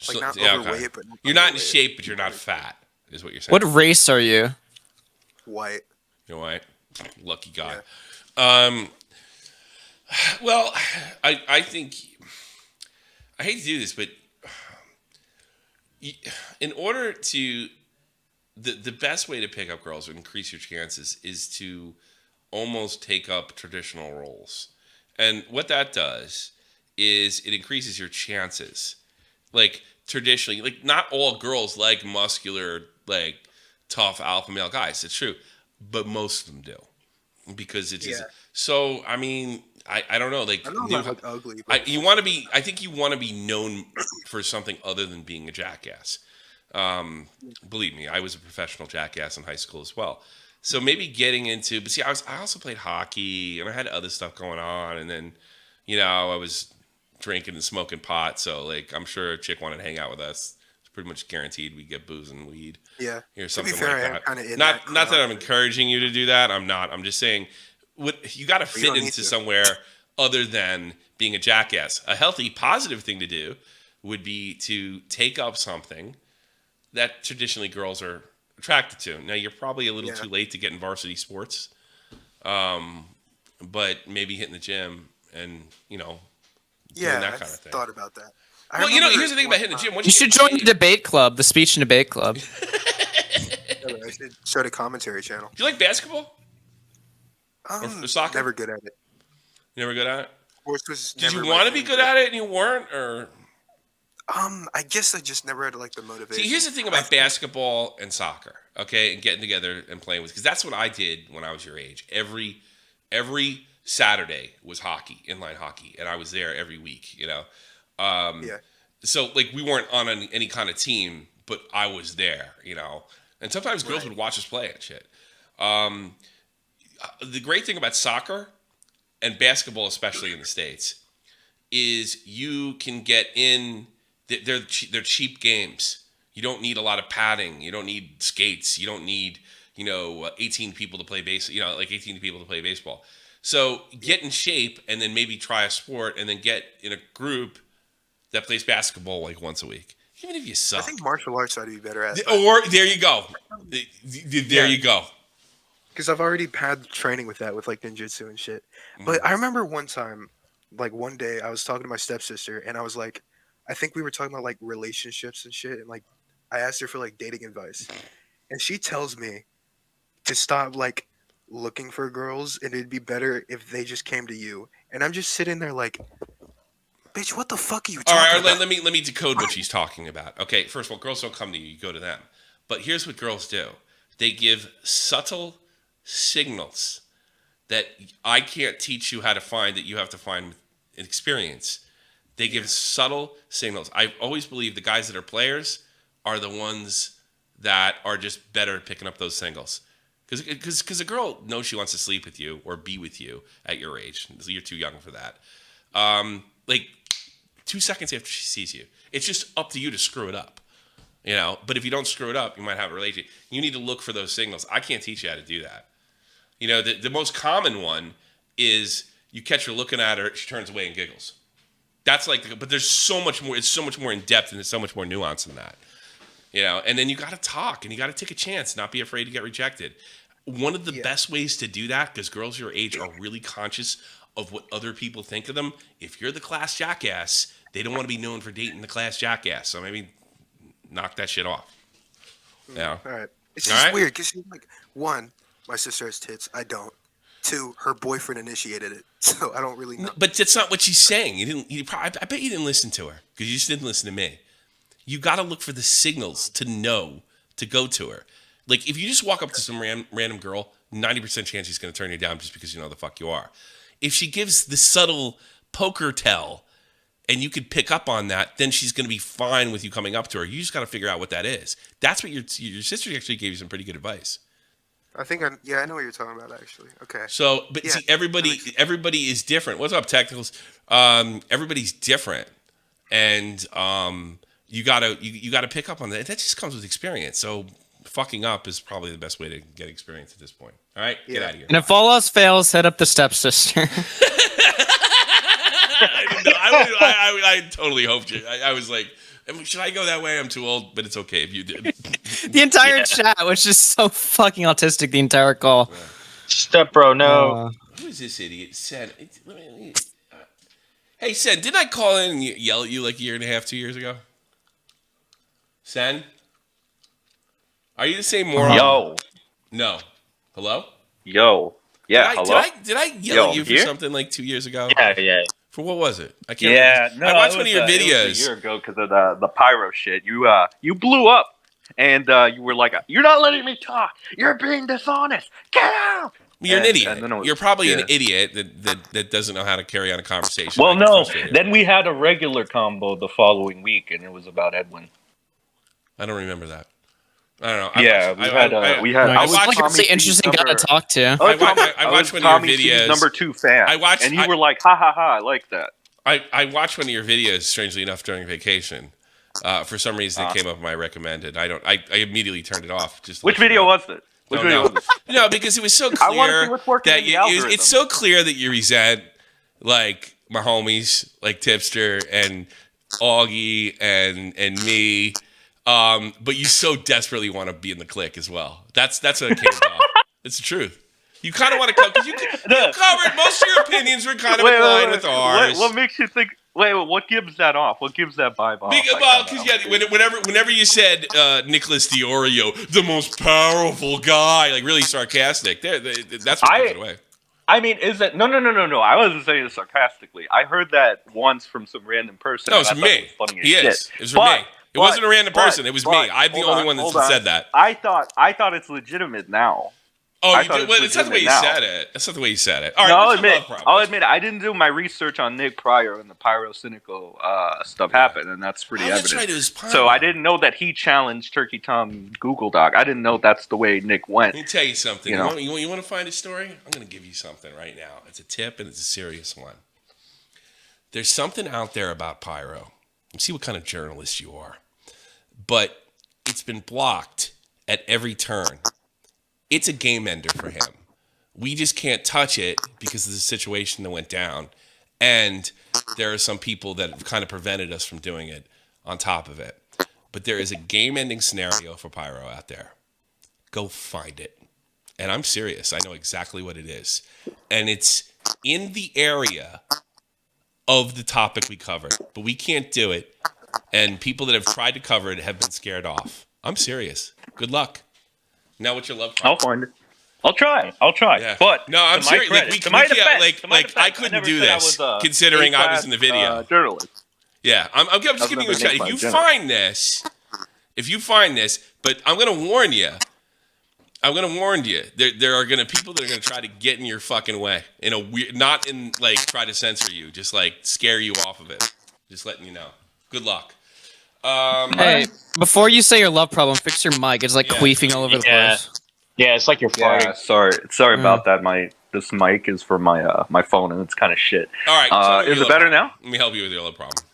Like not overweight, but not you're not in shape, but you're not fat. Is what you're saying. What race are you? White. You're white. Lucky guy. Yeah. Well, I think I hate to do this, but in order to the best way to pick up girls and increase your chances is to almost take up traditional roles. And what that does is it increases your chances. Like traditionally, like not all girls like muscular, like tough alpha male guys. It's true, but most of them do because it's just, so. I mean, I don't know. Like I don't know about ugly. But you want to be. I think you want to be known for something other than being a jackass. Believe me, I was a professional jackass in high school as well. So maybe getting into, but see, I also played hockey and I had other stuff going on, and then, I was drinking and smoking pot. So like, I'm sure a chick wanted to hang out with us. It's pretty much guaranteed we get booze and weed. Yeah, or something to be fair, like I am that. kinda in Not that that I'm encouraging you to do that. I'm not. I'm just saying, you got to fit don't need into to. somewhere other than being a jackass. A healthy, positive thing to do would be to take up something that traditionally girls are attracted to. Now, you're probably a little too late to get in varsity sports, but maybe hitting the gym and, doing that kind of thing. Thought about that. Well, here's the thing about hitting the gym. Once You should join the debate club, the speech and debate club. I should start a commentary channel. Do you like basketball? Or soccer? Never good at it. Never good at it? Sports was Did you never want my to be thing. good at it and you weren't, or? I guess I just never had like the motivation. See, here's the thing about basketball and soccer, okay, and getting together and playing with, because that's what I did when I was your age. Every Saturday was hockey, inline hockey, and I was there every week, So, like, we weren't on any kind of team, but I was there, And sometimes girls would watch us play and shit. The great thing about soccer and basketball, especially in the States, is you can get in. They're cheap games. You don't need a lot of padding. You don't need skates. You don't need 18 people to play 18 people to play baseball. So get in shape and then maybe try a sport and then get in a group that plays basketball like once a week. Even if you suck. I think martial arts I'd be better at. Or there you go. There you go. Because I've already had training with that, with like ninjutsu and shit. But I remember one time, like one day, I was talking to my stepsister, and I was like, I think we were talking about like relationships and shit, and like I asked her for like dating advice, and she tells me to stop like looking for girls, and it'd be better if they just came to you. And I'm just sitting there like, bitch, what the fuck are you talking about? Let me decode what she's talking about. Okay, first of all, girls don't come to you; you go to them. But here's what girls do: they give subtle signals that I can't teach you how to find, that you have to find with experience. They give subtle signals. I've always believed the guys that are players are the ones that are just better at picking up those signals. Because a girl knows she wants to sleep with you or be with you at your age. You're too young for that. Like 2 seconds after she sees you. It's just up to you to screw it up. But if you don't screw it up, you might have a relationship. You need to look for those signals. I can't teach you how to do that. The most common one is you catch her looking at her, she turns away and giggles. That's but there's so much more. It's so much more in depth and there's so much more nuance than that. And then you got to talk and you got to take a chance, not be afraid to get rejected. One of the best ways to do that, because girls your age are really conscious of what other people think of them. If you're the class jackass, they don't want to be known for dating the class jackass. So maybe knock that shit off. Yeah. All right. It's just weird because she's like, one, my sister has tits. I don't. Two, her boyfriend initiated it, so I don't really know. But that's not what she's saying. I bet you didn't listen to her because you just didn't listen to me. You got to look for the signals to know to go to her. Like if you just walk up to some random girl, 90% chance she's going to turn you down just because you know the fuck you are. If she gives the subtle poker tell, and you could pick up on that, then she's going to be fine with you coming up to her. You just got to figure out what that is. That's what your sister actually gave you some pretty good advice. I think I know what you're talking about actually. Okay. So, but see, everybody is different. What's up, Technicals? Everybody's different, and you gotta pick up on that. That just comes with experience. So, fucking up is probably the best way to get experience at this point. All right, get out of here. And if all else fails, hit up the stepsister. I totally hoped you. I was like, should I go that way? I'm too old, but it's okay if you did. The entire chat was just so fucking autistic the entire call. Step bro, no. Who is this idiot? Sen. Hey, Sen, didn't I call in and yell at you like a year and a half, 2 years ago? Sen? Are you the same moron? Yo. No. Hello? Yo. Yeah, hello? Did I yell at you for something like 2 years ago? Yeah. For what was it? I can't remember. No, I watched it one of was, your it was videos. a year ago because of the pyro shit. You blew up, and you were like, "You're not letting me talk. You're being dishonest. Get out." You're an idiot. And then it was- You're probably yeah. an idiot that doesn't know how to carry on a conversation. Well, I get no. frustrated. Then we had a regular combo the following week, and it was about Edwin. I don't remember that. I don't know. We had. I was like a really interesting guy to talk to. I watched one of your videos. Number 2 fan. And you were like, "Ha ha ha! I like that." I watched one of your videos, strangely enough, during vacation. For some reason, it came up in my recommended. I immediately turned it off. Just Which video was it? Which video was it? No, because it was so I want to clear see what's working that in the algorithm. it's so clear that you resent like my homies, like Tipster and Augie and me. But you so desperately want to be in the clique as well. That's what it came off. It's the truth. You kind of want to come because you covered most of your opinions were kind of in line with ours. What makes you think? Wait, what gives that off? What gives that vibe off? Whenever you said Nicholas Diorio, the most powerful guy, like really sarcastic, that's what gives it away. I mean, is it? No. I wasn't saying it sarcastically. I heard that once from some random person. No, it's from me. It was from me. It wasn't a random person. It was me. I'm the only one that said that. I thought it's legitimate now. Oh, you did? Well, it's not the way you said it. That's not the way you said it. All right, no, I'll admit, I didn't do my research on Nick prior when the pyrocynical stuff happened, and that's pretty evident. Right, it was so I didn't know that he challenged Turkey Tom Google Doc. I didn't know that's the way Nick went. Let me tell you something. You know? You want to find a story? I'm going to give you something right now. It's a tip, and it's a serious one. There's something out there about pyro. Let's see what kind of journalist you are. But it's been blocked at every turn. It's a game ender for him. We just can't touch it because of the situation that went down. And there are some people that have kind of prevented us from doing it on top of it. But there is a game-ending scenario for pyro out there. Go find it. And I'm serious. I know exactly what it is. And it's in the area of the topic we covered. But we can't do it. And people that have tried to cover it have been scared off. I'm serious. Good luck. Now, what's your love? I'll find it. I'll try. Yeah. But no, I'm serious. I couldn't do this considering I was in the video. Journalist. Yeah, I'm just giving you a shot. If you find this, but I'm gonna warn you. There are gonna people that are gonna try to get in your fucking way in a weird, not in like try to censor you, just like scare you off of it. Just letting you know. Good luck. Hey, before you say your love problem, fix your mic. It's like queefing all over the place. Yeah, it's like you're farting. Yeah, sorry about that. This mic is for my phone, and it's kind of shit. All right. Is it better now? Let me help you with your love problem.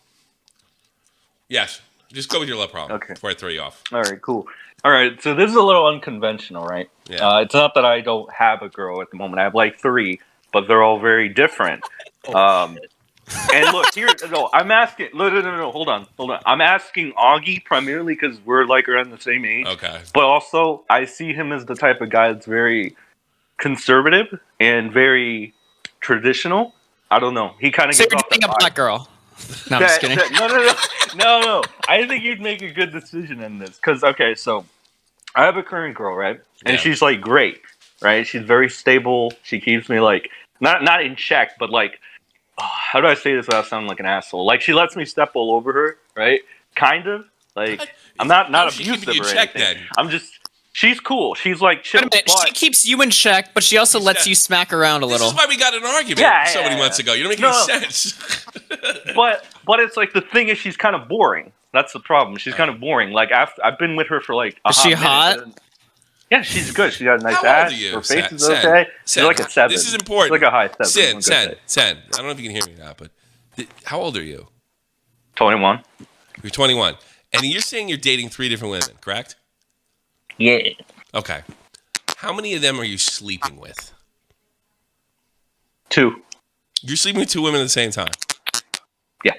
Yes. Just go with your love problem before I throw you off. All right, cool. All right, so this is a little unconventional, right? Yeah. It's not that I don't have a girl at the moment. I have like 3, but they're all very different. And look, I'm asking. No, hold on. I'm asking Augie primarily because we're like around the same age. Okay. But also, I see him as the type of guy that's very conservative and very traditional. I don't know. He kind of gets off a black girl. No, I'm just kidding. No. I think you'd make a good decision in this because so I have a current girl, right? And she's like great, right? She's very stable. She keeps me like not in check, but like. How do I say this without sounding like an asshole? Like she lets me step all over her, right? Kind of. Like I'm not abusive or anything. I'm just. She's cool. She's like chill. She keeps you in check, but she also lets you smack around a little. This is why we got in an argument so many months ago. You don't make any sense. but it's like the thing is she's kind of boring. That's the problem. She's kind of boring. Like I've been with her for like. Is she hot? Yeah, she's good. She got a nice ass. How old are you? Her face is okay. She's like a 7. This is important. She's like a high 7. Sen. I don't know if you can hear me now, but how old are you? 21. You're 21. And you're saying you're dating 3 different women, correct? Yeah. Okay. How many of them are you sleeping with? 2. You're sleeping with 2 women at the same time? Yeah.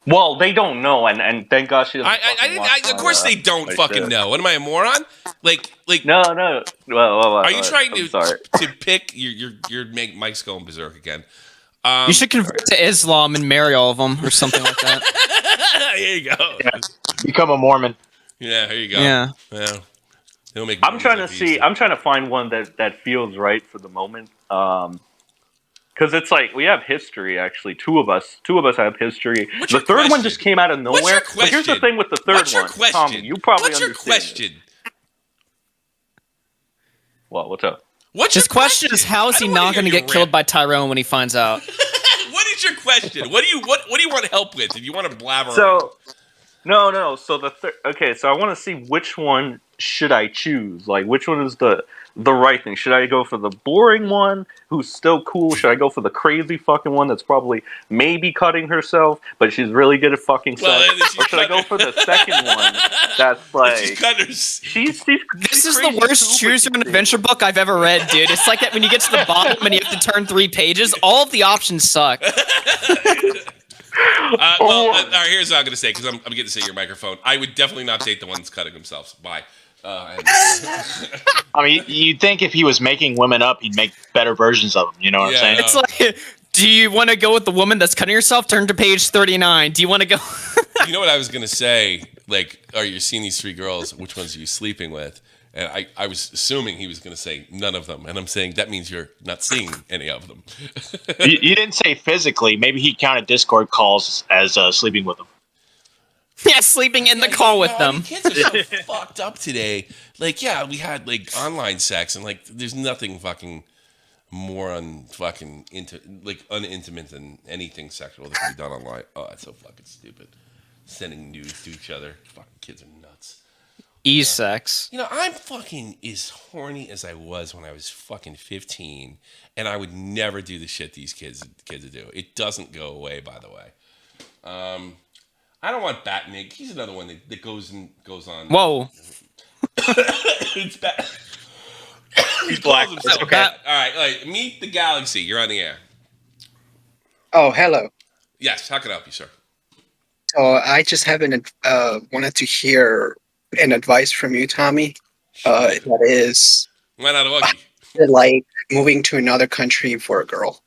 Well, they don't know, and thank God she doesn't. Of course they don't fucking know. What am I, a moron? Like no. Well, are you trying to pick? You're make Mike's going berserk again. You should convert to Islam and marry all of them, or something like that. Here you go. Yeah. Become a Mormon. Yeah, here you go. Yeah. They'll make. I'm trying to see. I'm trying to find one that feels right for the moment. Because it's like we have history. Actually, two of us have history. The third one just came out of nowhere. What's your question? But here's the thing with the third What's your one, question? Tommy. You probably What's your understand question? this. Well, what's up? His question is, how is he not going to get killed by Tyrone when he finds out? What is your question? What do you want help with? If you want to blabber. So, no. So okay. So I want to see which one should I choose. Like, which one is the right thing? Should I go for the boring one, who's still cool? Should I go for the crazy fucking one that's probably maybe cutting herself, but she's really good at fucking sex? Or should I go for the second one that's like she's This is the worst choose your own adventure book I've ever read, dude. It's like that when you get to the bottom and you have to turn 3 pages. All of the options suck. All right, here's what I'm gonna say because I'm getting to say your microphone. I would definitely not date the ones cutting themselves. Bye. I mean, you'd think if he was making women up, he'd make better versions of them. You know what I'm saying? It's like, do you want to go with the woman that's cutting herself? Turn to page 39. Do you want to go? You know what I was gonna say? Like, you're seeing these 3 girls. Which ones are you sleeping with? And I was assuming he was gonna say none of them, and I'm saying that means you're not seeing any of them. You didn't say physically. Maybe he counted Discord calls as sleeping with them. Yeah, sleeping in the call with them. Kids are so fucked up today. Like, yeah, we had like online sex, and like, there's nothing fucking more unintimate than anything sexual that can be done online. Oh, that's so fucking stupid. Sending nudes to each other. Fucking kids are nuts. E-sex. You know, I'm fucking as horny as I was when I was fucking 15, and I would never do the shit these kids do. It doesn't go away, by the way. I don't want Batnik. He's another one that goes on. Whoa. It's bad. He's black. It's okay. All right, meet the galaxy. You're on the air. Oh, hello. Yes, how can I help you, sir? So I just haven't wanted to hear an advice from you, Tommy. That is, why not Augie? Like moving to another country for a girl.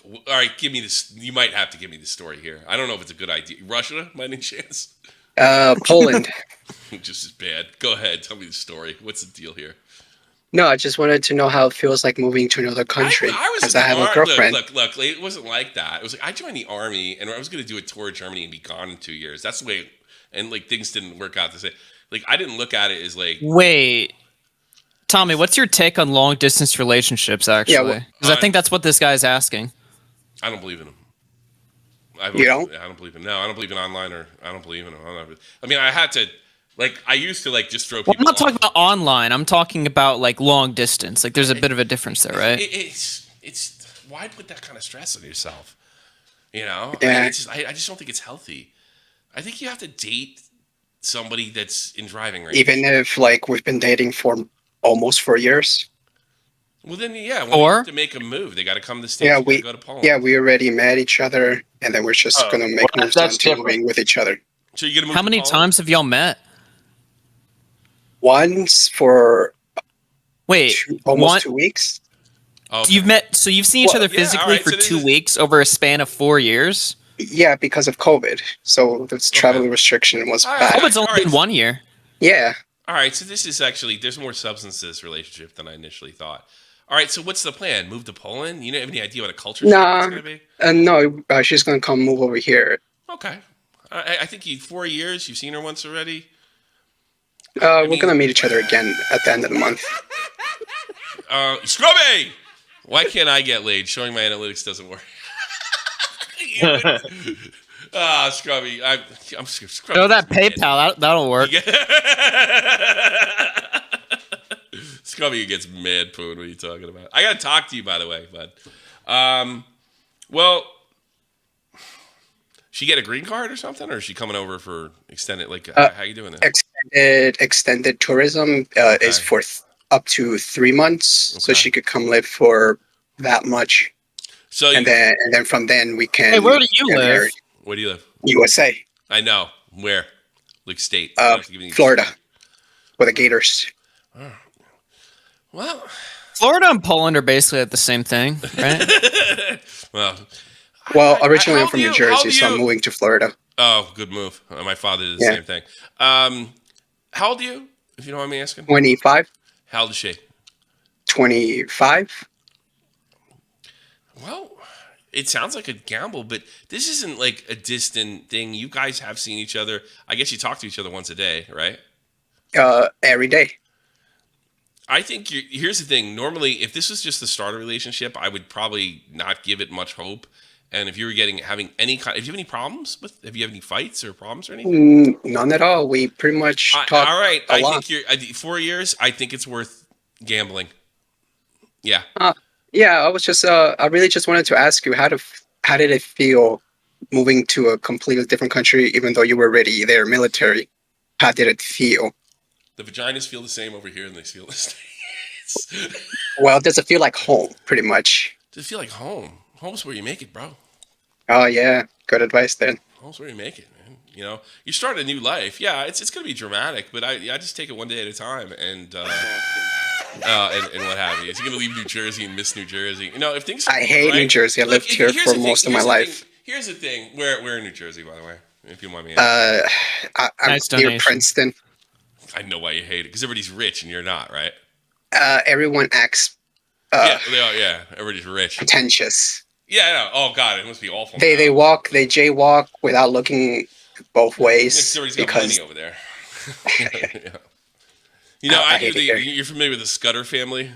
All right, give me this. You might have to give me the story here. I don't know if it's a good idea. Russia, by any chance? Poland. Just as bad. Go ahead. Tell me the story. What's the deal here? No, I just wanted to know how it feels like moving to another country. Because I have a girlfriend. Look, it wasn't like that. It was like I joined the army, and I was going to do a tour of Germany and be gone in 2 years. That's the way, and like things didn't work out the same. Like I didn't look at it as like. Wait. Tommy, what's your take on long-distance relationships, actually? Because I think that's what this guy's asking. I don't believe in them. You don't? I don't believe in. No, I don't believe in online I don't believe in them. I mean, I had to, I used to just throw people. I'm not talking about online. I'm talking about long distance. Like, there's a bit of a difference there, right? It's why put that kind of stress on yourself? You know, yeah. I just don't think it's healthy. I think you have to date somebody that's in driving range. Even if we've been dating for almost 4 years. Well, then, yeah, when they have to make a move, they got to come to the States. Yeah, we go to Poland. Yeah, we already met each other, and then we're just going to make moves until moving with each other. So you're gonna move How many times have y'all met? Once for almost 2 weeks. Okay. You've seen each other physically for 2 weeks over a span of 4 years? Yeah, because of COVID. So this travel restriction was bad. COVID's only been 1 year. Yeah. All right, so this is actually, there's more substance to this relationship than I initially thought. All right, so what's the plan? Move to Poland? You don't have any idea what a culture shock is going to be? No, she's going to come move over here. Okay. I think 4 years, you've seen her once already? We're going to meet each other again at the end of the month. Scrubby! Why can't I get laid? Showing my analytics doesn't work. Scrubby. I'm Scrubby. Show that PayPal. That'll work. Scrubby gets mad poon. What are you talking about? I got to talk to you, by the way, bud. Well, she get a green card or something? Or is she coming over for extended, how you doing that? Extended tourism is for up to 3 months. Okay. So she could come live for that much. So and then from then we can. Hey, where do you get live? married. Where do you live? USA. I know. Where? Like state. You don't have to give me- Florida, with the Gators. Well, Florida and Poland are basically the same thing, right? Well, originally I'm how from do New you- how Jersey, do so I'm you- moving to Florida. Oh, good move. My father did the Yeah. same thing. How old are you, if you don't mind me asking? 25, How old is she? 25. Well, it sounds like a gamble, but this isn't like a distant thing. You guys have seen each other. I guess you talk to each other once a day, right? Every day. I think here's the thing. Normally, if this was just the start of a relationship, I would probably not give it much hope. And if you were having any kind, if you have any problems have you have any fights or problems or anything? None at all. We pretty much talk. All right, a I lot. think 4 years. I think it's worth gambling. Yeah. Yeah, I was just. I really just wanted to ask you how did it feel moving to a completely different country, even though you were already there, military. How did it feel? The vaginas feel the same over here than they feel in the States. Well, does it feel like home, pretty much? Does it feel like home? Home's where you make it, bro. Oh yeah, good advice then. Home's where you make it, man. You know, you start a new life. Yeah, it's gonna be dramatic, but I just take it one day at a time, and what have you. Is he gonna leave New Jersey and miss New Jersey? You know, if things. I hate New Jersey. I lived here for most of my life. Here's the thing. We're in New Jersey, by the way. If you want me. I'm Nice near donation. Princeton. I know why you hate it, because everybody's rich and you're not, right? Everyone acts Yeah, they are. Yeah, everybody's rich. pretentious. Yeah, I know. Oh God, it must be awful. They jaywalk without looking both ways Everybody's got because money over there. Yeah. You know, I hate it here. you're familiar with the Scudder family?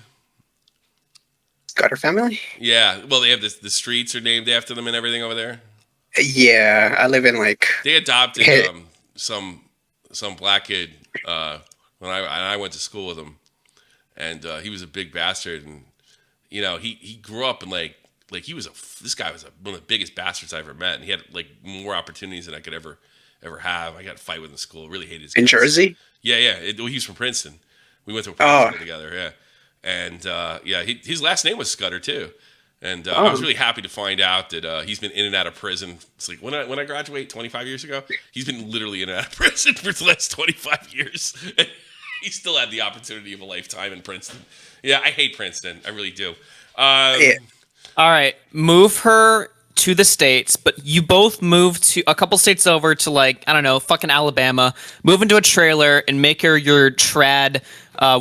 Scudder family. Yeah. Well, they have the streets are named after them and everything over there. Yeah, I live in like. They adopted Hey. some black kid when I went to school with him, and he was a big bastard, and you know he grew up in like this guy was one of the biggest bastards I ever met, and he had like more opportunities than I could ever have. I got to fight with him in school. Really hated his In guts. Jersey? Yeah. Well, he was from Princeton. We went to a private school together. Yeah, and his last name was Scudder too. And I was really happy to find out that he's been in and out of prison. It's like when I graduated 25 years ago, he's been literally in and out of prison for the last 25 years. He still had the opportunity of a lifetime in Princeton. Yeah, I hate Princeton. I really do. Yeah. All right, move her to the States, but you both move to a couple states over to like, I don't know, fucking Alabama, move into a trailer and make her your trad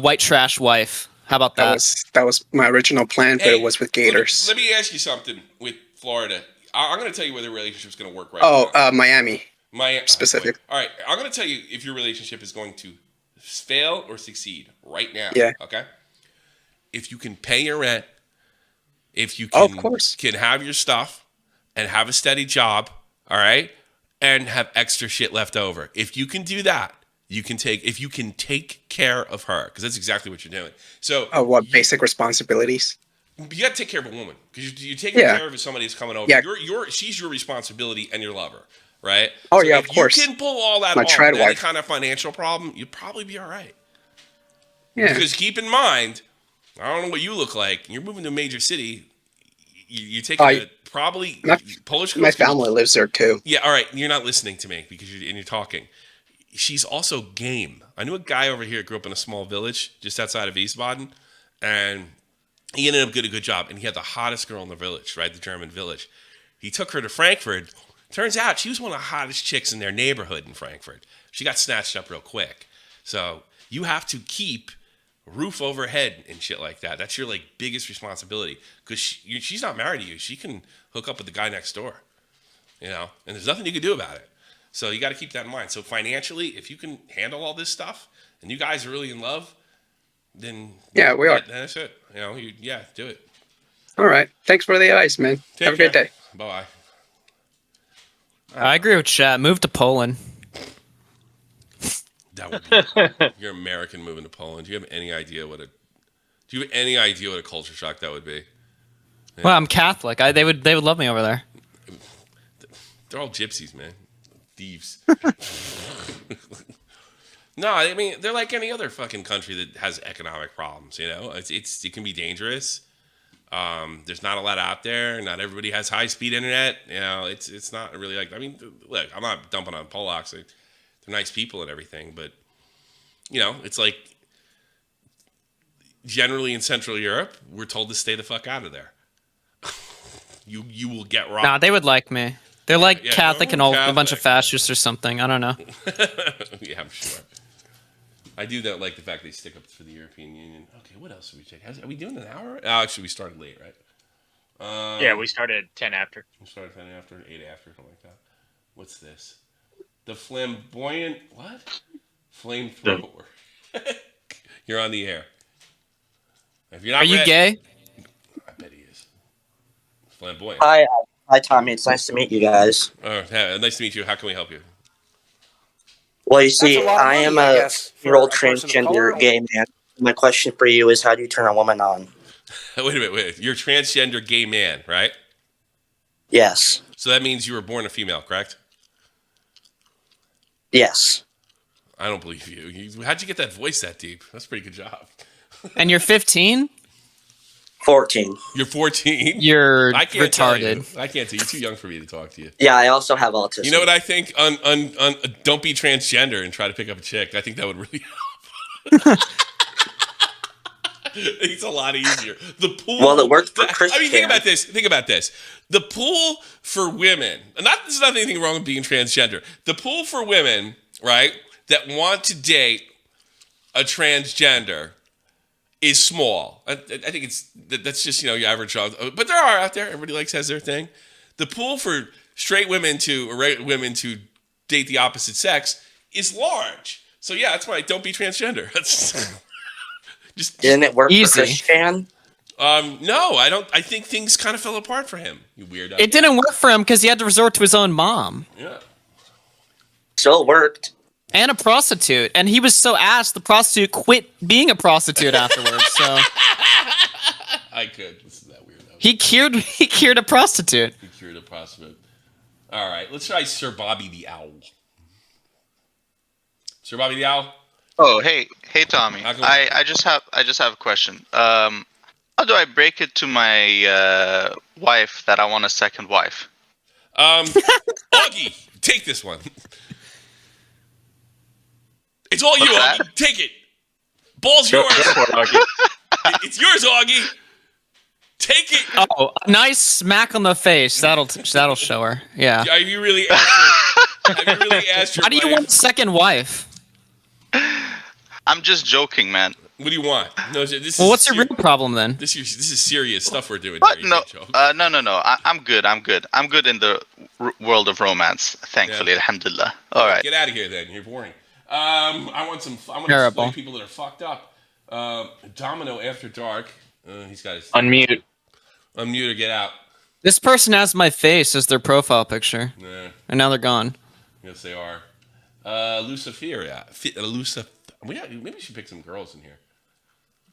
white trash wife. How about that? That was my original plan, but it was with Gators. Let me ask you something with Florida. I'm going to tell you where the relationship's going to work right now. Miami. Miami. Specific. All right, I'm going to tell you if your relationship is going to fail or succeed right now. Yeah. Okay? If you can pay your rent, if you of can, course. can have your stuff and have a steady job, all right, and have extra shit left over. If you can do that, you can take care of her, because that's exactly what you're doing. So, What basic responsibilities? you got to take care of a woman, because you're taking care of somebody who's coming over. Yeah. She's your responsibility and your lover, right? Oh, So yeah, if of course. you can pull all that My off trad with any wife. kind of financial problem, you'd probably be all right. Yeah. Because keep in mind, I don't know what you look like. You're moving to a major city. You're taking probably Polish. My family lives there too. Yeah, all right. You're not listening to me because you're talking. She's also game. I knew a guy over here grew up in a small village just outside of Wiesbaden, and he ended up getting a good job. And he had the hottest girl in the village, right? The German village. He took her to Frankfurt. Turns out she was one of the hottest chicks in their neighborhood in Frankfurt. She got snatched up real quick. So you have to keep roof overhead and shit like that. That's your like biggest responsibility, because she's not married to you. She can hook up with the guy next door, you know, and there's nothing you can do about it. So you got to keep that in mind. So financially, if you can handle all this stuff and you guys are really in love, then yeah, we are. That's it. You know, do it. All right. Thanks for the advice, man. Have a great day. Bye. I agree with Chat. Move to Poland. That would be, you're American moving to Poland. Do you have any idea what a culture shock that would be? Yeah. Well, I'm Catholic. They would love me over there. They're all gypsies, man. Thieves. No, I mean, they're like any other fucking country that has economic problems, you know? It can be dangerous. There's not a lot out there. Not everybody has high-speed internet. It's not really like. I mean, look, I'm not dumping on Polacks. They're nice people and everything, but it's like generally in Central Europe, we're told to stay the fuck out of there. You will get robbed. Nah, they would like me. They're like Catholic and all a bunch of Catholic. fascists or something. I don't know. Yeah, I'm sure. I do that, like the fact they stick up for the European Union. Okay, what else are we checking? Are we doing an hour? Oh, actually, we started late, right? Yeah, we started 10 after. We started 10 after, 8 after, something like that. What's this? The flamboyant, what? Flamethrower. You're on the air. If you're not Are you ready- gay? I bet he is. Flamboyant. Hi, Tommy. It's nice to meet you guys. Yeah, nice to meet you. How can we help you? Well, you see, a lot of I am money, I a guess, for year-old a person of color. transgender gay man. My question for you is, how do you turn a woman on? Wait a minute. You're a transgender gay man, right? Yes. So that means you were born a female, correct? Yes. I don't believe you. How'd you get that voice that deep? That's a pretty good job. And you're 15? 14. You're 14? You're I can't tell you. retarded. I can't tell you. You're too young for me to talk to you. Yeah, I also have autism. You know what I think? Don't be transgender and try to pick up a chick. I think that would really help. It's a lot easier. The pool. Well, it worked for I mean, think Chris about this. Think about this. The pool for women. There's not anything wrong with being transgender. The pool for women, right, that want to date a transgender is small. I think that's just your average child. But there are out there. Everybody has their thing. The pool for straight women to date the opposite sex is large. So yeah, that's why don't be transgender. Didn't it work Easy. for Christian? No, I don't. I think things kind of fell apart for him. You weirdo. It didn't work for him because he had to resort to his own mom. Yeah. Still worked. And a prostitute. And he was so ass, the prostitute quit being a prostitute afterwards. So I could. This is that weirdo. he cured a prostitute. He cured a prostitute. All right, let's try Sir Bobby the Owl. Sir Bobby the Owl. Oh, hey, Tommy. I just have a question. How do I break it to my wife that I want a second wife? Augie, take this one. It's all you, Augie. Take it. Ball's yours. It's yours, Augie. Take it. Oh, a nice smack on the face. That'll show her. Yeah. Have you really asked your How do you wife? want a second wife? I'm just joking, man. What do you want? No, this Well, is what's your real problem then? This is serious stuff we're doing. What? Here. No, no. I'm good. I'm good in the world of romance. Thankfully, alhamdulillah. All right. Get out of here, then. You're boring. I want to Terrible. explain people that are fucked up. Domino After Dark. He's got his Unmute or get out. This person has my face as their profile picture. Nah. And now they're gone. Yes, they are. Lucifer. Maybe we should pick some girls in here.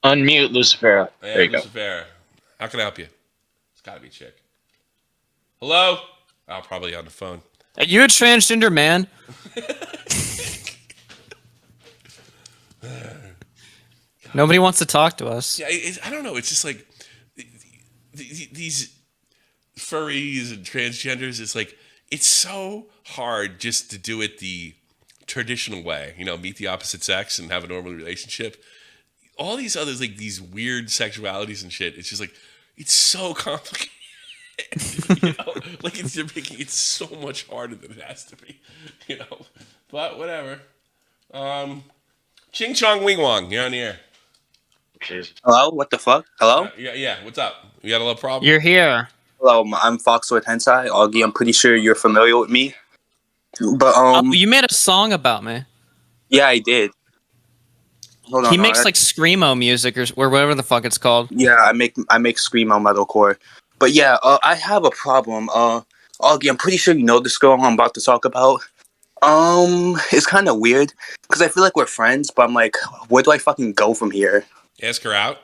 Unmute Lucifer. Yeah, There you Lucifer. How can I help you? It's got to be a chick. Hello? Oh, probably on the phone. Are you a transgender man? Nobody wants to talk to us. Yeah, I don't know. It's just like these furries and transgenders. It's like it's so hard just to do it the traditional way. Meet the opposite sex and have a normal relationship. All these others, like these weird sexualities and shit. It's just like it's so complicated. Like they're making it so much harder than it has to be. But whatever. Ching Chong Wing Wong, you're on the air. Hello? What the fuck? Hello? Yeah. What's up? You got a little problem? You're here. Hello, I'm Foxwood Hensai. Augie, I'm pretty sure you're familiar with me. But you made a song about me. Yeah, I did. Hold on. He makes like screamo music or whatever the fuck it's called. Yeah, I make screamo metalcore. But yeah, I have a problem. Augie, I'm pretty sure you know this girl I'm about to talk about. It's kind of weird because I feel like we're friends, but I'm like, where do I fucking go from here? Ask her out.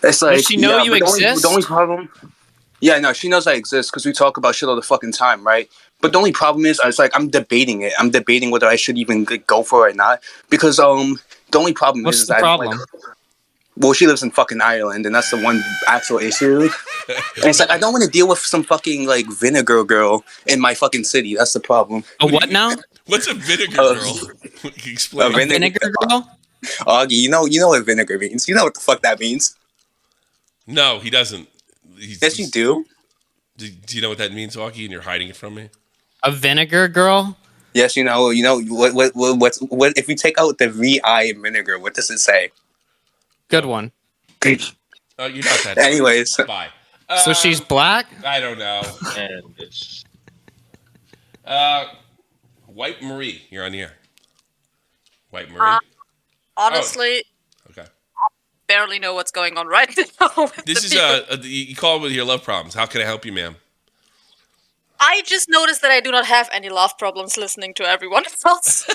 It's like, does she know you exist? The only problem. Yeah, no, she knows I exist because we talk about shit all the fucking time, right? But the only problem is, it's like I'm debating it. I'm debating whether I should even go for it or not because the only problem What's is the that problem? Well, she lives in fucking Ireland, and that's the one actual issue. And it's like I don't want to deal with some fucking like vinegar girl in my fucking city. That's the problem. A what now? What's a vinegar girl? Explain. A vinegar girl? Augie, you know what vinegar means. You know what the fuck that means. No, he doesn't. Yes, you do. Do you know what that means, Augie? And you're hiding it from me. A vinegar girl? Yes, you know what? If you take out the VI in vinegar, what does it say? Good one. You're not that. Anyways, bye. So she's black? I don't know. And it's White Marie. You're on the air. White Marie. Honestly, okay. Barely know what's going on right now. This is you call with your love problems. How can I help you, ma'am? I just noticed that I do not have any love problems listening to everyone else.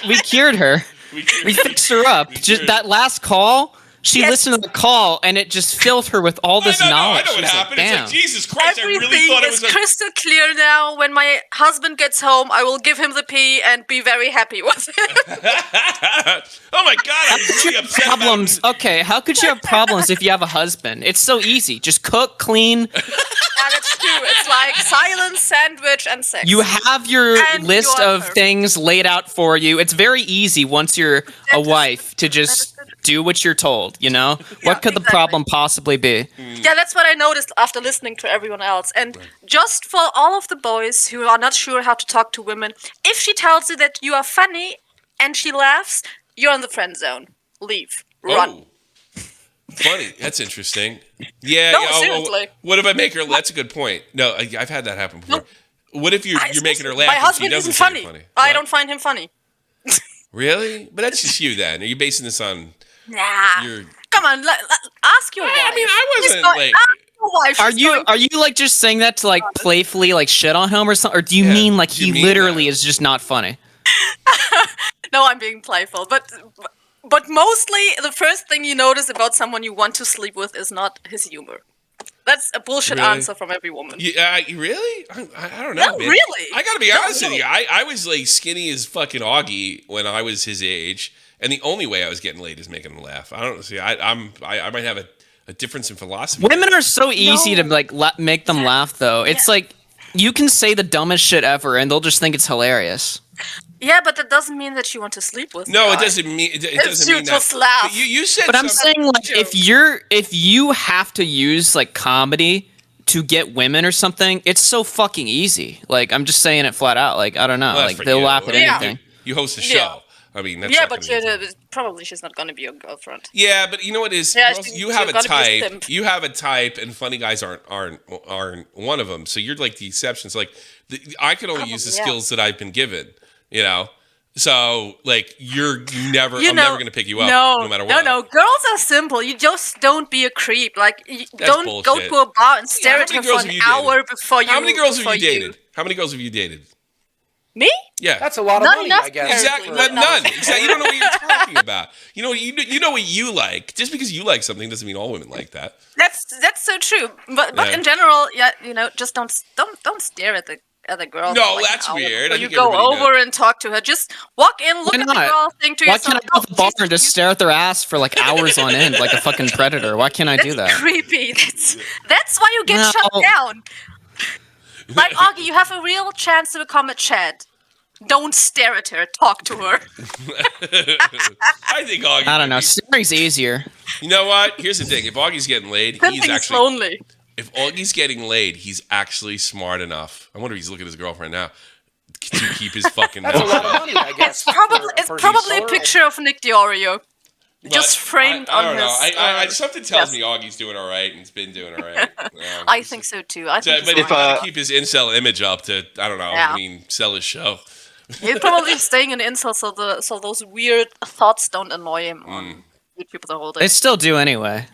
We cured her. We fixed her up. Just that last call, she listened to the call, and it just filled her with all this knowledge. I know what happened. It's like, Jesus Christ, Everything I really thought it was is crystal clear now. When my husband gets home, I will give him the pee and be very happy with it. Oh my God, I'm really upset problems. Okay, how could you have problems if you have a husband? It's so easy. Just cook, clean. Yeah, that's true. It's like silence, sandwich, and sex. You have your And list you are of perfect. things laid out for you. It's very easy once you're a wife to just do what you're told, you know? What could the problem possibly be? Yeah, that's what I noticed after listening to everyone else. And just for all of the boys who are not sure how to talk to women, if she tells you that you are funny and she laughs, you're in the friend zone. Leave. Run. Oh, funny. That's interesting. Yeah. No, yeah, seriously. What if I make her? That's a good point. No, I've had that happen before. What if you're making her laugh? My and she husband doesn't isn't find it funny. I don't find him funny. Really? But that's just you then. Are you basing this on Nah. your? Come on, ask your wife. I mean, I wasn't like. Ask your wife. Are you like just saying that to like playfully like shit on him or something? Or do you mean like he literally is just not funny? No, I'm being playful, but mostly the first thing you notice about someone you want to sleep with is not his humor. That's a bullshit Really? answer from every woman. Really? I don't know. No, man. really. I gotta be honest with you. I was like skinny as fucking Augie when I was his age, and the only way I was getting laid is making him laugh. I don't see. I might have a difference in philosophy. Women are so easy to like make them laugh though. It's like you can say the dumbest shit ever and they'll just think it's hilarious. Yeah, but that doesn't mean that you want to sleep with. No, the it guy. doesn't mean it It's doesn't you mean that. just laugh. But you said. But I'm something- saying like if you have to use like comedy to get women or something, it's so fucking easy. Like I'm just saying it flat out. Like I don't know. Well, that's Like for they'll you. laugh at Yeah. anything. You host a show. Yeah. I mean, that's Yeah, not but gonna be- probably she's not going to be your girlfriend. Yeah, but you know what is? Yeah, Girls, she's- you have she's a gotta be a type. simp. You have a type, and funny guys aren't one of them. So you're like the exceptions. Like I can only use the yeah. skills that I've been given. You know. So like you're never. You I'm know, never going to pick you up. No matter what. No. Girls are simple. You just don't be a creep. Like don't go bullshit. to a bar and stare How at many her for girls an have you dated? hour before you. How many girls have before you dated? How many girls have you dated? Me? Yeah, That's a lot of Not money, enough, I guess. exactly. apparently. None. Exactly. You don't know what you're talking about. You know what you like. Just because you like something doesn't mean all women like that. That's so true. But Yeah. in general, yeah, just don't stare at the girl. No, for like that's an hour weird. before I you think go everybody over and talk to her. Just walk in, look Why at the not? girl, think to Why yourself, can't I go to the bar and just stare at their ass for like hours on end like a fucking predator? Why can't I do that? creepy. That's why you get No. shut down. Like Augie, you have a real chance to become a Chad. Don't stare at her. Talk to her. I think Augie. I don't know. Staring's easier. You know what? Here's the thing. If Augie's getting laid, he's Pimping's actually. lonely. If Augie's getting laid, he's actually smart enough. I wonder if he's looking at his girlfriend now to keep his fucking. That's a mouth lot of shut. money, I guess. It's probably a picture of Nick DiOrio. Just framed I on don't know. his. I something tells me Augie's doing all right and he's been doing all right. Yeah. I think so too. I think But he's he's got to keep his incel image up to I don't know. Yeah. I mean, sell his show. He's probably staying in incel so those weird thoughts don't annoy him on YouTube the whole day. They still do anyway.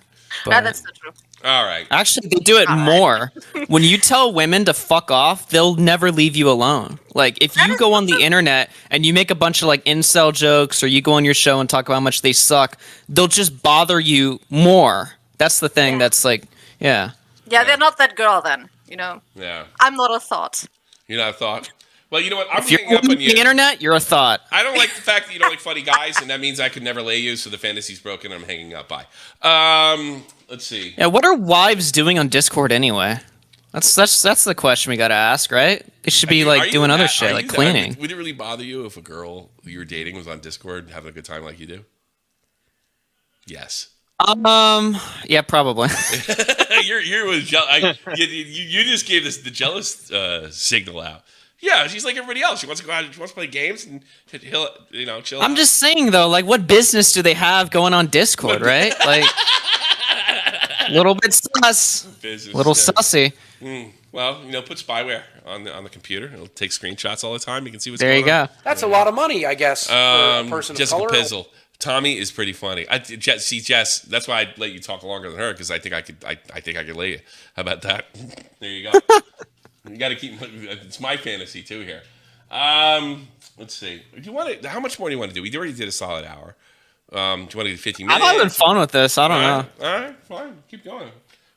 Yeah, but- that's so true. All right. Actually, they do it more. When you tell women to fuck off, they'll never leave you alone. Like, if you go on the internet and you make a bunch of, like, incel jokes or you go on your show and talk about how much they suck, they'll just bother you more. That's the thing that's, like, yeah. Yeah, they're not that girl then, you know. Yeah. I'm not a thought. You're not a thought? Well, you know what? I'm If you're hanging up on you. the internet, you're a thought. I don't like the fact that you don't like funny guys, and that means I could never lay you, so the fantasy's broken. I'm hanging up. Bye. Let's see. Yeah, what are wives doing on Discord anyway? That's the question we gotta ask, right? They should be like doing other shit, like cleaning. Would it really bother you if a girl you were dating was on Discord having a good time like you do? Yes. Yeah, probably. you was you just gave this the jealous signal out. Yeah, she's like everybody else. She wants to go out. She wants to play games and chill. I'm just saying though, like, what business do they have going on Discord, right? Like, little bit sus, little sussy. Well, put spyware on the computer. It'll take screenshots all the time. You can see what's there. Going You on. go. That's a lot of money, I guess, for a person Jessica of color. Pizzle. Tommy is pretty funny. Jess. That's why I let you talk longer than her because I think I could. I think I could lay you. How about that? There you go. You got to keep. It's my fantasy too here. Let's see. Do you want to? How much more do you want to do? We already did a solid hour. Do you want to do 15 minutes? I'm having fun with this. I don't know. All right, fine. Keep going.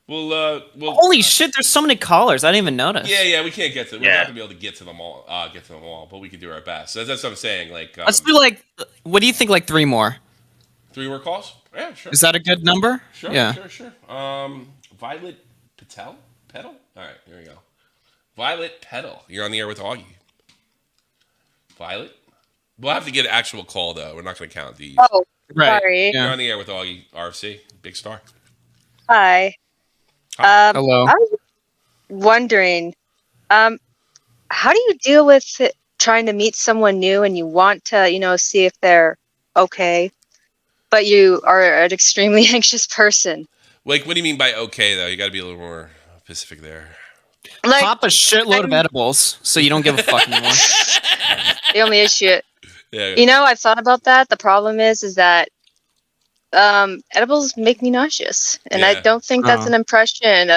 We'll Holy shit! There's so many callers. I didn't even notice. Yeah. We can't get to. We're not gonna be able to get to them all. But we can do our best. So that's what I'm saying. Like, let's do like. What do you think? Like 3 more. 3 more calls? Yeah, sure. Is that a good number? Sure. Yeah. Sure. Violet Petal. All right, here we go. Violet Petal. You're on the air with Augie. Violet. We'll have to get an actual call though. We're not going to count these. Oh, sorry. You're on the air with AugieRFC. Big star. Hi. Hello. I was wondering, how do you deal with trying to meet someone new and you want to, see if they're okay, but you are an extremely anxious person? Like, what do you mean by okay though? You got to be a little more specific there. Like, pop a shitload of edibles so you don't give a fuck anymore. The only issue, yeah. I've thought about that. The problem is that edibles make me nauseous, and I don't think that's an impression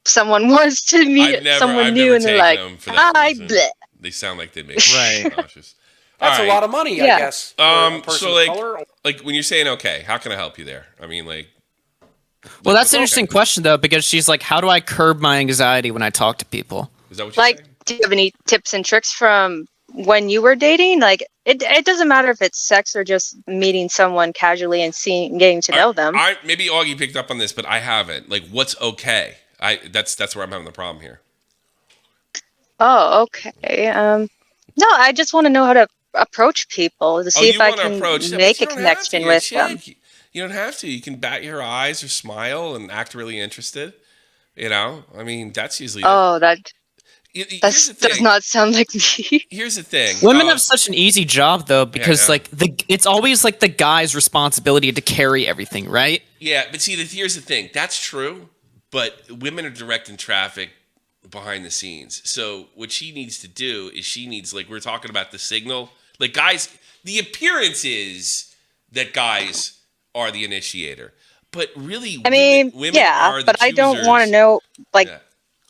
someone wants to meet someone new, and they're like, "Hi, bleh." They sound like they make me nauseous. That's a lot of money, I guess. For a person So of color. like when you're saying okay, how can I help you there? I mean, like. Well, that's an interesting question though, because she's like, "How do I curb my anxiety when I talk to people?" Is that what you're saying? Do you have any tips and tricks from when you were dating? Like, it doesn't matter if it's sex or just meeting someone casually and getting to know them. Maybe Augie picked up on this, but I haven't. Like, what's okay? That's where I'm having the problem here. Oh, okay. No, I just want to know how to approach people to see if I can make a connection with them. You don't have to. You can bat your eyes or smile and act really interested. I mean, that's usually. Oh, that does not sound like me. Here's the thing. Women have such an easy job though, because it's always like the guy's responsibility to carry everything, right? Yeah, but see, here's the thing. That's true, but women are directing traffic behind the scenes. So what she needs to do is like we're talking about the signal. Like guys, the appearance is that guys are the initiator, but really, women are the but I don't want to know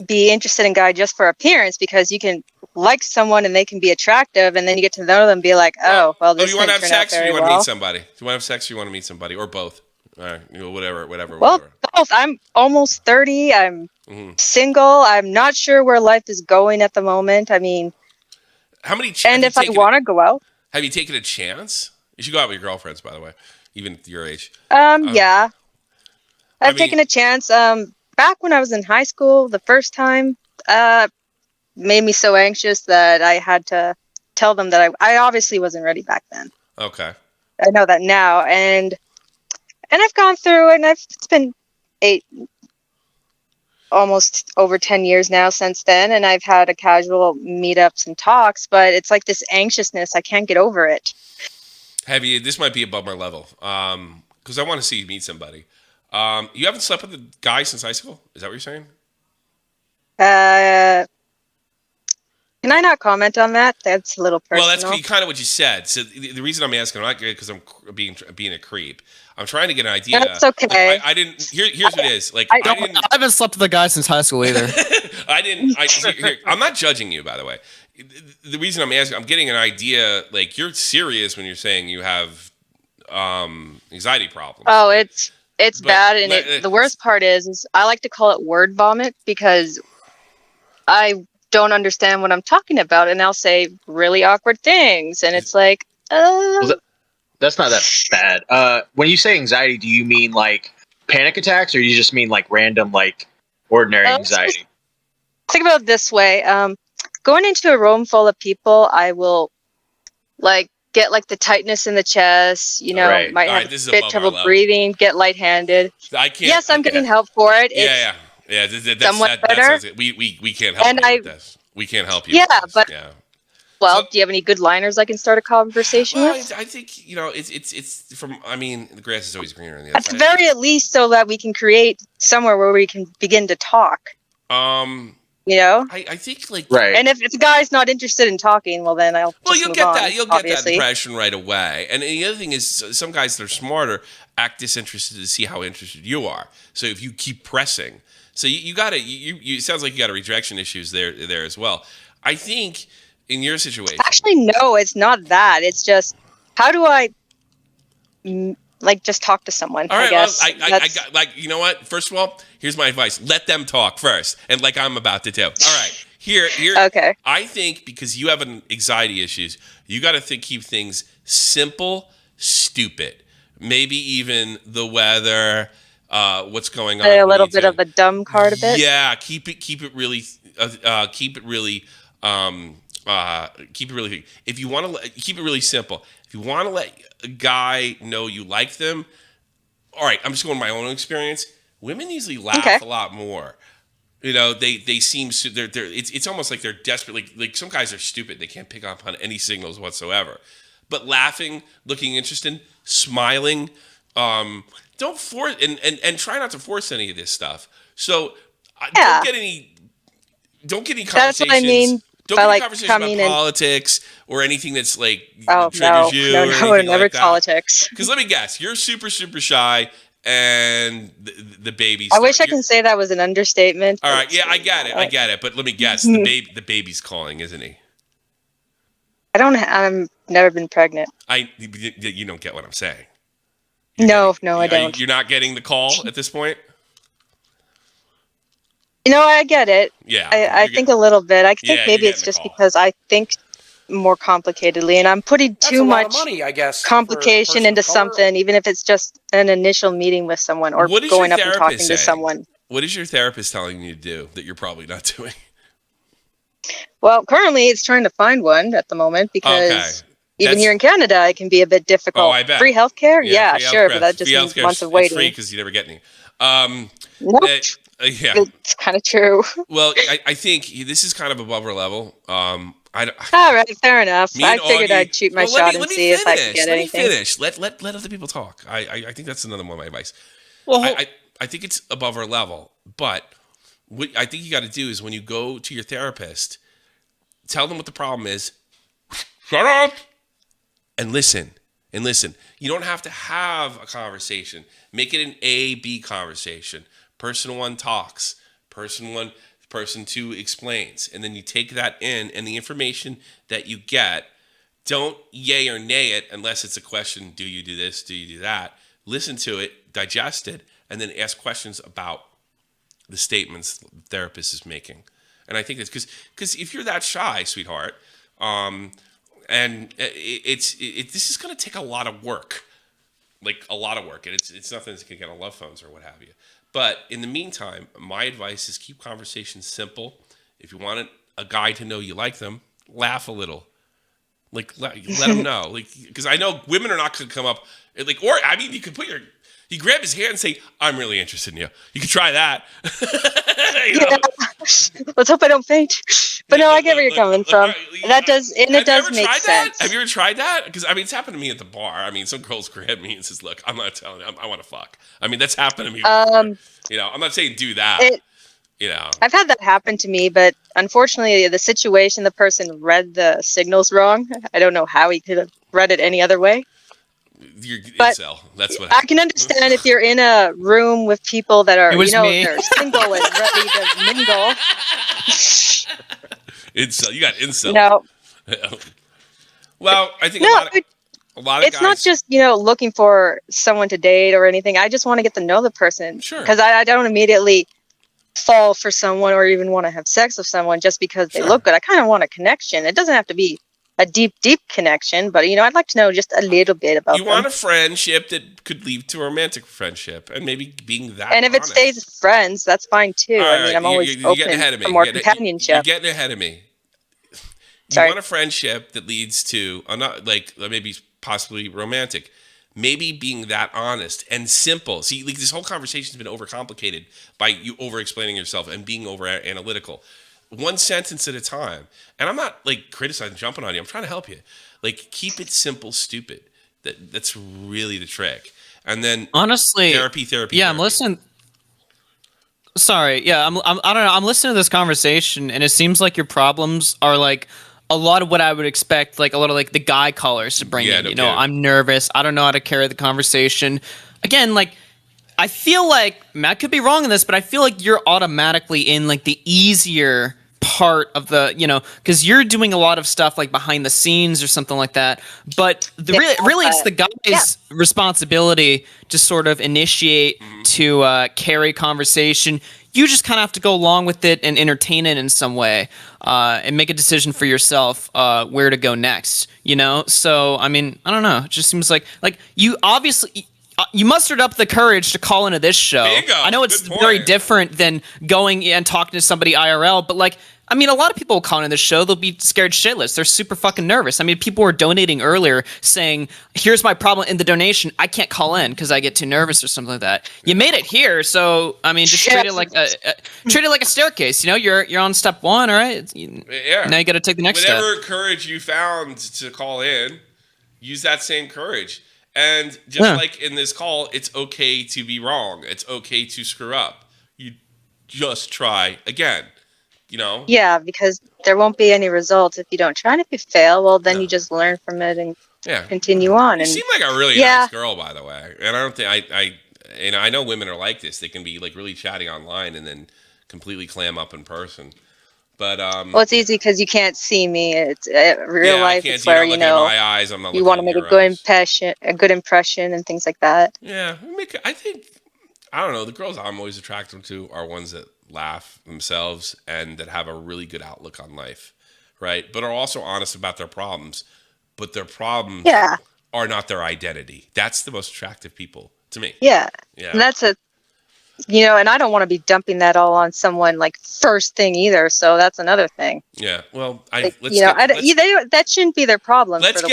be interested in guy just for appearance, because you can like someone and they can be attractive, and then you get to know them and be like, this you want to have sex or you want to meet somebody? Do you want to have sex or you want to meet somebody, or both? Whatever. Well, both. I'm almost 30. I'm single. I'm not sure where life is going at the moment. I mean, how many? And if I want to go out, have you taken a chance? You should go out with your girlfriends, by the way, even at your age. Yeah, I've taken a chance. Back when I was in high school, the first time, made me so anxious that I had to tell them that I obviously wasn't ready back then. Okay. I know that now, and I've gone through it, and it's been almost over 10 years now since then, and I've had a casual meetups and talks, but it's like this anxiousness. I can't get over it. This might be above my level, because I want to see you meet somebody. You haven't slept with a guy since high school? Is that what you're saying? Can I not comment on that? That's a little personal. Well, that's kind of what you said. So the reason I'm asking, I'm not because I'm being a creep. I'm trying to get an idea. That's okay. Like, I didn't. Here's what it is. Like I haven't slept with a guy since high school either. I'm not judging you, by the way. The reason I'm asking, I'm getting an idea. Like you're serious when you're saying you have anxiety problems. Oh, it's bad, and the worst part is I like to call it word vomit, because I don't understand what I'm talking about, and I'll say really awkward things, and it's like, That's not that bad. When you say anxiety, do you mean like panic attacks, or you just mean like random, like ordinary anxiety? think about it this way. Going into a room full of people, I will like get like the tightness in the chest, Right. might All have right, this is a bit above trouble our level. breathing, get lightheaded. I can't. Yes, I'm getting help for it. Yeah. somewhat better. We can't help And you I- with this. We can't help you. Yeah, with this. but Yeah. well, do you have any good liners I can start a conversation with? I think it's from. I mean, the grass is always greener on the other At the side. very least, so that we can create somewhere where we can begin to talk. I think like And if the guy's not interested in talking, well, then I'll just you'll move get on, that. You'll get that obviously. impression right away. And the other thing is, some guys that are smarter act disinterested to see how interested you are. So if you keep pressing, so you got to. You it sounds like you got a rejection issues there as well. I think in your situation, Actually, no, it's not that. It's just how do I just talk to someone? all right, I guess. well, I got like you know what? First of all, here's my advice: let them talk first, and like I'm about to do. All right, here. Okay. I think because you have an anxiety issues, you got to keep things simple, stupid. Maybe even the weather, what's going on. Play a little bit of a dumb card a bit. Yeah, keep it really. If you want to keep it really simple, if you want to let a guy know you like them, all right. I'm just going my own experience. Women usually laugh a lot more. They seem they're it's almost like they're desperate. Like some guys are stupid. They can't pick up on any signals whatsoever. But laughing, looking interested, smiling, don't force and try not to force any of this stuff. So don't get any conversations. That's what I mean. Don't by, get any like, conversations about coming in. politics or anything that's like triggers no, you. no, or anything never like that. politics. Because let me guess, you're super shy, and the baby's. I wish I can say that was an understatement. All right, yeah, I get it. But let me guess, the baby's calling, isn't he? I've never been pregnant. You don't get what I'm saying. No, I don't. You're not getting the call at this point. I get it. Yeah, I think a little bit. I think Yeah, maybe you're it's getting just the call. because I think more complicatedly, and I'm putting That's too a lot much of money, I guess, for a complication person into of color. something, even if it's just an initial meeting with someone or What is going your up and therapist talking to saying? someone. What is your therapist telling you to do that you're probably not doing? Well, currently it's trying to find one at the moment because even That's- here in Canada, it can be a bit difficult. Oh, I bet. Free healthcare? Yeah, free sure, healthcare. but that just Free means healthcare. months of It's waiting. free because you never get any. Nope. Yeah. It's kind of true. Well, I think this is kind of above our level. All right, fair enough. Me I and figured Augie- I'd shoot my Well, shot let and me see if I could finish. get Let anything. me finish. Let other people talk. I think that's another one of my advice. Well, I think it's above our level, but what I think you got to do is when you go to your therapist, tell them what the problem is. Shut up and listen. And listen. You don't have to have a conversation. Make it an A-B conversation. Person one talks. Person two explains. And then you take that in, and the information that you get, don't yay or nay it unless it's a question, do you do this, do you do that? Listen to it, digest it, and then ask questions about the statements the therapist is making. And I think that's because if you're that shy, sweetheart, and this is going to take a lot of work, like a lot of work, and it's nothing that's going to get on love phones or what have you. But in the meantime, my advice is keep conversations simple. If you want a guy to know you like them, laugh a little. Like let them know, like because I know women are not going to come up like, or I mean, you could you grab his hand and say, "I'm really interested in you." You could try that. Let's hope I don't faint. But no, I get where you're coming from. That does, and it does make sense. Have you ever tried that? Because I mean, it's happened to me at the bar. I mean, some girls grab me and says, "Look, I'm not telling you, I want to fuck." I mean, that's happened to me before. I'm not saying do that. I've had that happen to me, but unfortunately, the situation, the person read the signals wrong. I don't know how he could have read it any other way. You're But incel. That's what I can understand if you're in a room with people that are, It was me. they're single and ready to mingle. Incel. You got incel. No. Well, I think No, a lot of it's guys. not just looking for someone to date or anything. I just want to get to know the person. Sure. Because I don't immediately fall for someone or even want to have sex with someone just because they look good. I kind of want a connection. It doesn't have to be a deep connection, but I'd like to know just a little bit about You them. want a friendship that could lead to a romantic friendship, and maybe being that. And if it stays friends, that's fine too. All right, I'm always you're getting ahead of open me. for more You're companionship. getting ahead of me. You want a friendship that leads to not like maybe possibly romantic. Maybe being that honest and simple. See, like this whole conversation's been overcomplicated by you over-explaining yourself and being over-analytical. One sentence at a time. And I'm not like criticizing, jumping on you. I'm trying to help you. Like keep it simple, stupid. That's really the trick. And then honestly, therapy. Yeah, I'm listening. Sorry, yeah, I don't know. I'm listening to this conversation, and it seems like your problems are like a lot of what I would expect, like a lot of like the guy callers to bring in. No I'm nervous. I don't know how to carry the conversation. Again, like I feel like Matt could be wrong in this, but I feel like you're automatically in like the easier part of the, because you're doing a lot of stuff like behind the scenes or something like that. But really, it's the guy's responsibility to sort of initiate, to carry conversation. You just kind of have to go along with it and entertain it in some way, and make a decision for yourself where to go next. So I mean, I don't know. It just seems like you obviously. You mustered up the courage to call into this show. Bingo. I know it's very different than going and talking to somebody IRL, but a lot of people will call into this show. They'll be scared shitless. They're super fucking nervous. People were donating earlier saying, here's my problem in the donation. I can't call in because I get too nervous or something like that. You made it here, so just treat it like a staircase. You're on step one, all right? Now you got to take the next step. Whatever courage you found to call in, use that same courage. And just like in this call, it's okay to be wrong. It's okay to screw up. You just try again, Yeah, because there won't be any results if you don't try. And if you fail, well, then you just learn from it and continue on. You and seem like a really nice girl, by the way. And I don't think I know women are like this. They can be like really chatty online and then completely clam up in person. But well, it's easy because you can't see me. It's real life. It's where my eyes. I'm not you want to make a good impression, and things like that. Yeah, I think I don't know. The girls I'm always attracted to are ones that laugh themselves and that have a really good outlook on life, right? But are also honest about their problems. But their problems are not their identity. That's the most attractive people to me. Yeah. And that's and I don't want to be dumping that all on someone like first thing either. So that's another thing. Yeah. Well, that shouldn't be their problem. Let's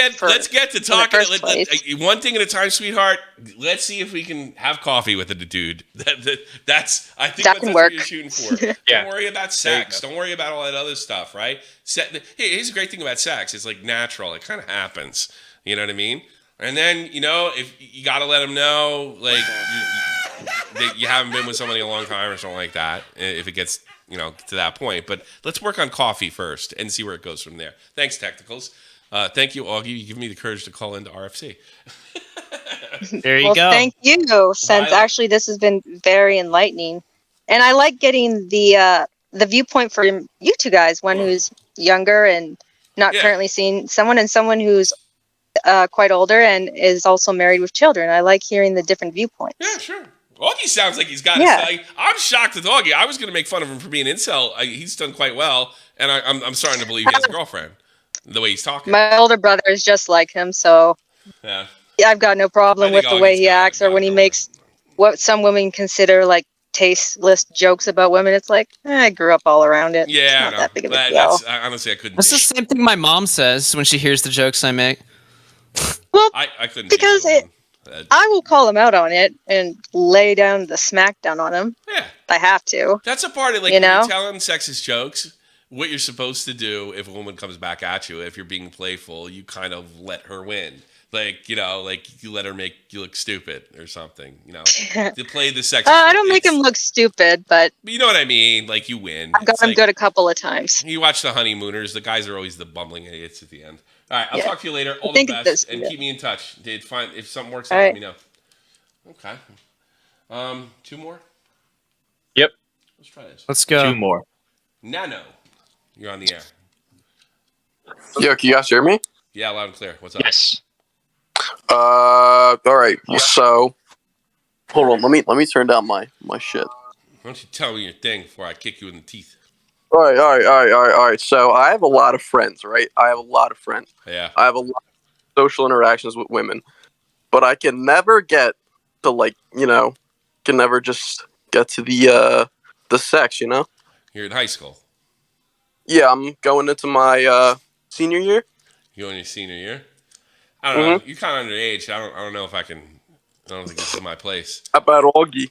get to talking. One thing at a time, sweetheart. Let's see if we can have coffee with a dude. That's what you're shooting for. Don't worry about sex. Don't worry about all that other stuff, right? Hey, here's a great thing about sex. It's like natural. It kind of happens. You know what I mean? And then if you got to let them know, like. That you haven't been with somebody a long time or something like that, if it gets to that point. But let's work on coffee first and see where it goes from there. Thanks, Technicals. Thank you, Augie. You give me the courage to call into RFC. There you go. Thank you. Since actually this has been very enlightening, and I like getting the viewpoint from you two guys, one who's younger and not currently seeing someone, and someone who's quite older and is also married with children. I like hearing the different viewpoints. Yeah, sure. Augie sounds like he's got it. I'm shocked with Augie. I was going to make fun of him for being incel. He's done quite well, and I'm starting to believe he has a girlfriend, the way he's talking. My older brother is just like him, so I've got no problem with the way he acts or when he makes what some women consider like tasteless jokes about women. It's like, I grew up all around it. Yeah, it's not that big of a deal. Honestly, I couldn't. That's the same thing my mom says when she hears the jokes I make. Well, I couldn't. Because I will call him out on it and lay down the smackdown on him. Yeah. If I have to. That's a part of when you're telling sexist jokes, what you're supposed to do if a woman comes back at you, if you're being playful, you kind of let her win. Like you let her make you look stupid or something, to play the sexist. I don't make him look stupid, but you know what I mean? Like you win. I've got him good a couple of times. You watch The Honeymooners, the guys are always the bumbling idiots at the end. All right, I'll talk to you later. All the best, and keep me in touch. If something works out, let me know. Okay. 2 more? Yep. Let's try this. Let's go. 2 more. Nano, you're on the air. Yo, can you guys hear me? Yeah, loud and clear. What's up? Yes. All right. So, hold on. Let me turn down my shit. Why don't you tell me your thing before I kick you in the teeth? All right. So I have a lot of friends, right? I have a lot of friends. Yeah. I have a lot of social interactions with women, but I can never get to can never just get to the sex, You're in high school. Yeah, I'm going into my senior year. You're in your senior year. I don't know. You're kind of underage. I don't know if I can. I don't think this is my place. How about Augie?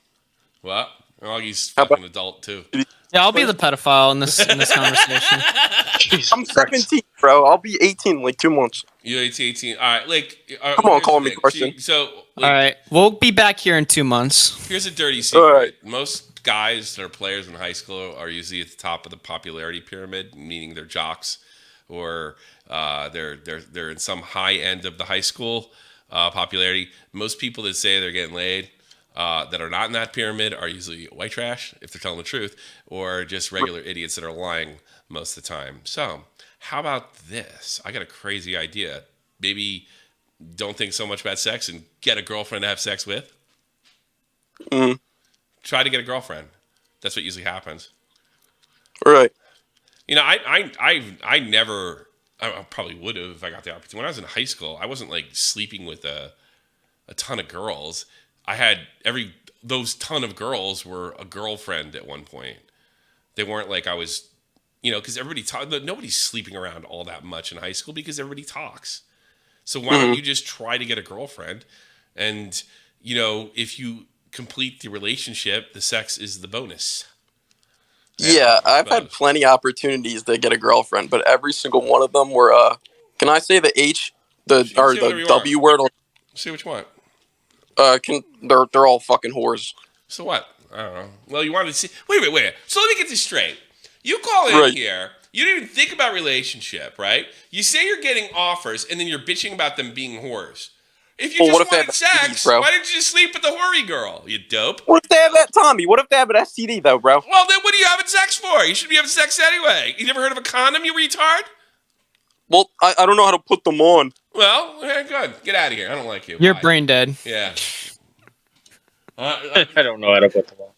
What? Augie's fucking adult too. Yeah, I'll be the pedophile in this conversation. I'm 17, bro. I'll be 18 in like 2 months. You're 18. All right, come on, call me Carson. So, all right, we'll be back here in 2 months. Here's a dirty secret. Most guys that are players in high school are usually at the top of the popularity pyramid, meaning they're jocks, or they're in some high end of the high school popularity. Most people that say they're getting laid that are not in that pyramid are usually white trash, if they're telling the truth, or just regular idiots that are lying most of the time. So, how about this? I got a crazy idea. Maybe don't think so much about sex and get a girlfriend to have sex with. Try to get a girlfriend. That's what usually happens. Right. I never. I probably would have if I got the opportunity. When I was in high school, I wasn't like sleeping with a ton of girls. I had those ton of girls were a girlfriend at one point. They weren't like I was, because nobody's sleeping around all that much in high school because everybody talks. So why don't you just try to get a girlfriend? And, if you complete the relationship, the sex is the bonus. Yeah, I've had plenty of opportunities to get a girlfriend, but every single one of them were, can I say the the W word? Say what you want. They're all fucking whores. So what? I don't know. Well, you wanted to see. Wait. So let me get this straight. You call in here. You didn't even think about relationship, right? You say you're getting offers, and then you're bitching about them being whores. If you just wanted sex, why didn't you just sleep with the hoary girl? You dope. What if they have that, Tommy? What if they have an STD though, bro? Well, then what are you having sex for? You should be having sex anyway. You never heard of a condom, you retard? Well, I don't know how to put them on. Well, okay, good. Get out of here. I don't like you. You're brain dead. Yeah. I don't know how to put them on.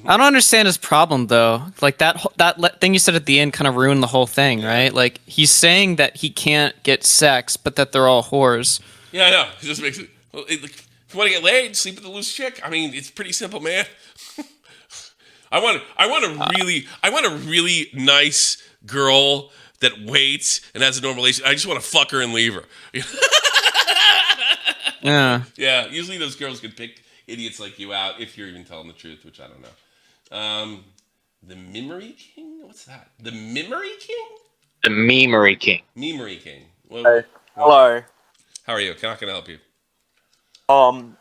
I don't understand his problem though. Like that thing you said at the end kind of ruined the whole thing, right? Like he's saying that he can't get sex, but that they're all whores. Yeah, I know. It just makes it. Well, if you want to get laid, sleep with a loose chick. I mean, it's pretty simple, man. I want a really nice girl that waits and has a normal relationship. I just want to fuck her and leave her. Yeah. Yeah. Usually those girls can pick idiots like you out if you're even telling the truth, which I don't know. The Memory King? What's that? The Memory King? The Memory King. Memory King. Hey. Hello. How are you? How can I help you?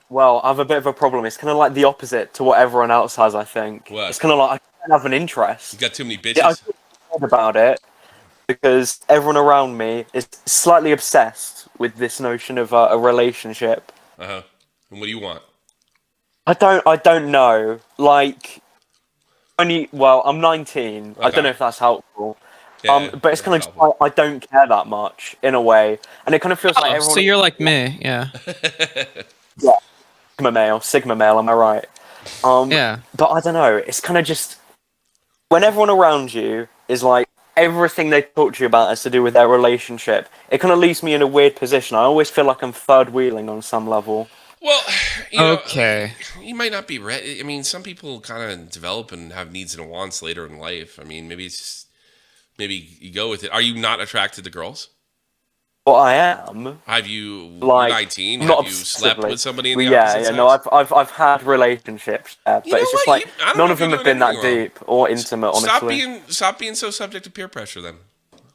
Well, I have a bit of a problem. It's kind of like the opposite to what everyone else has, I think. What? It's kind of like I don't have an interest. You got too many bitches? Yeah, I feel bad about it because everyone around me is slightly obsessed with this notion of a relationship. Uh-huh. And what do you want? I don't know. Like, I'm 19. Okay. I don't know if that's helpful. Yeah, but it's kind of just like, I don't care that much in a way, and it kind of feels like everyone. So you're like me, yeah. Yeah, Sigma male. Am I right? Yeah. But I don't know. It's kind of just when everyone around you is like everything they talk to you about has to do with their relationship. It kind of leaves me in a weird position. I always feel like I'm third wheeling on some level. Well, okay. You might not be ready. I mean, some people kind of develop and have needs and wants later in life. I mean, maybe you go with it. Are you not attracted to girls? Well, I am. Have you, like, 19, not have you slept with somebody in the opposite sex? Yeah, no, I've had relationships, but it's just like none of them have been that deep or intimate, honestly. Stop being so subject to peer pressure then.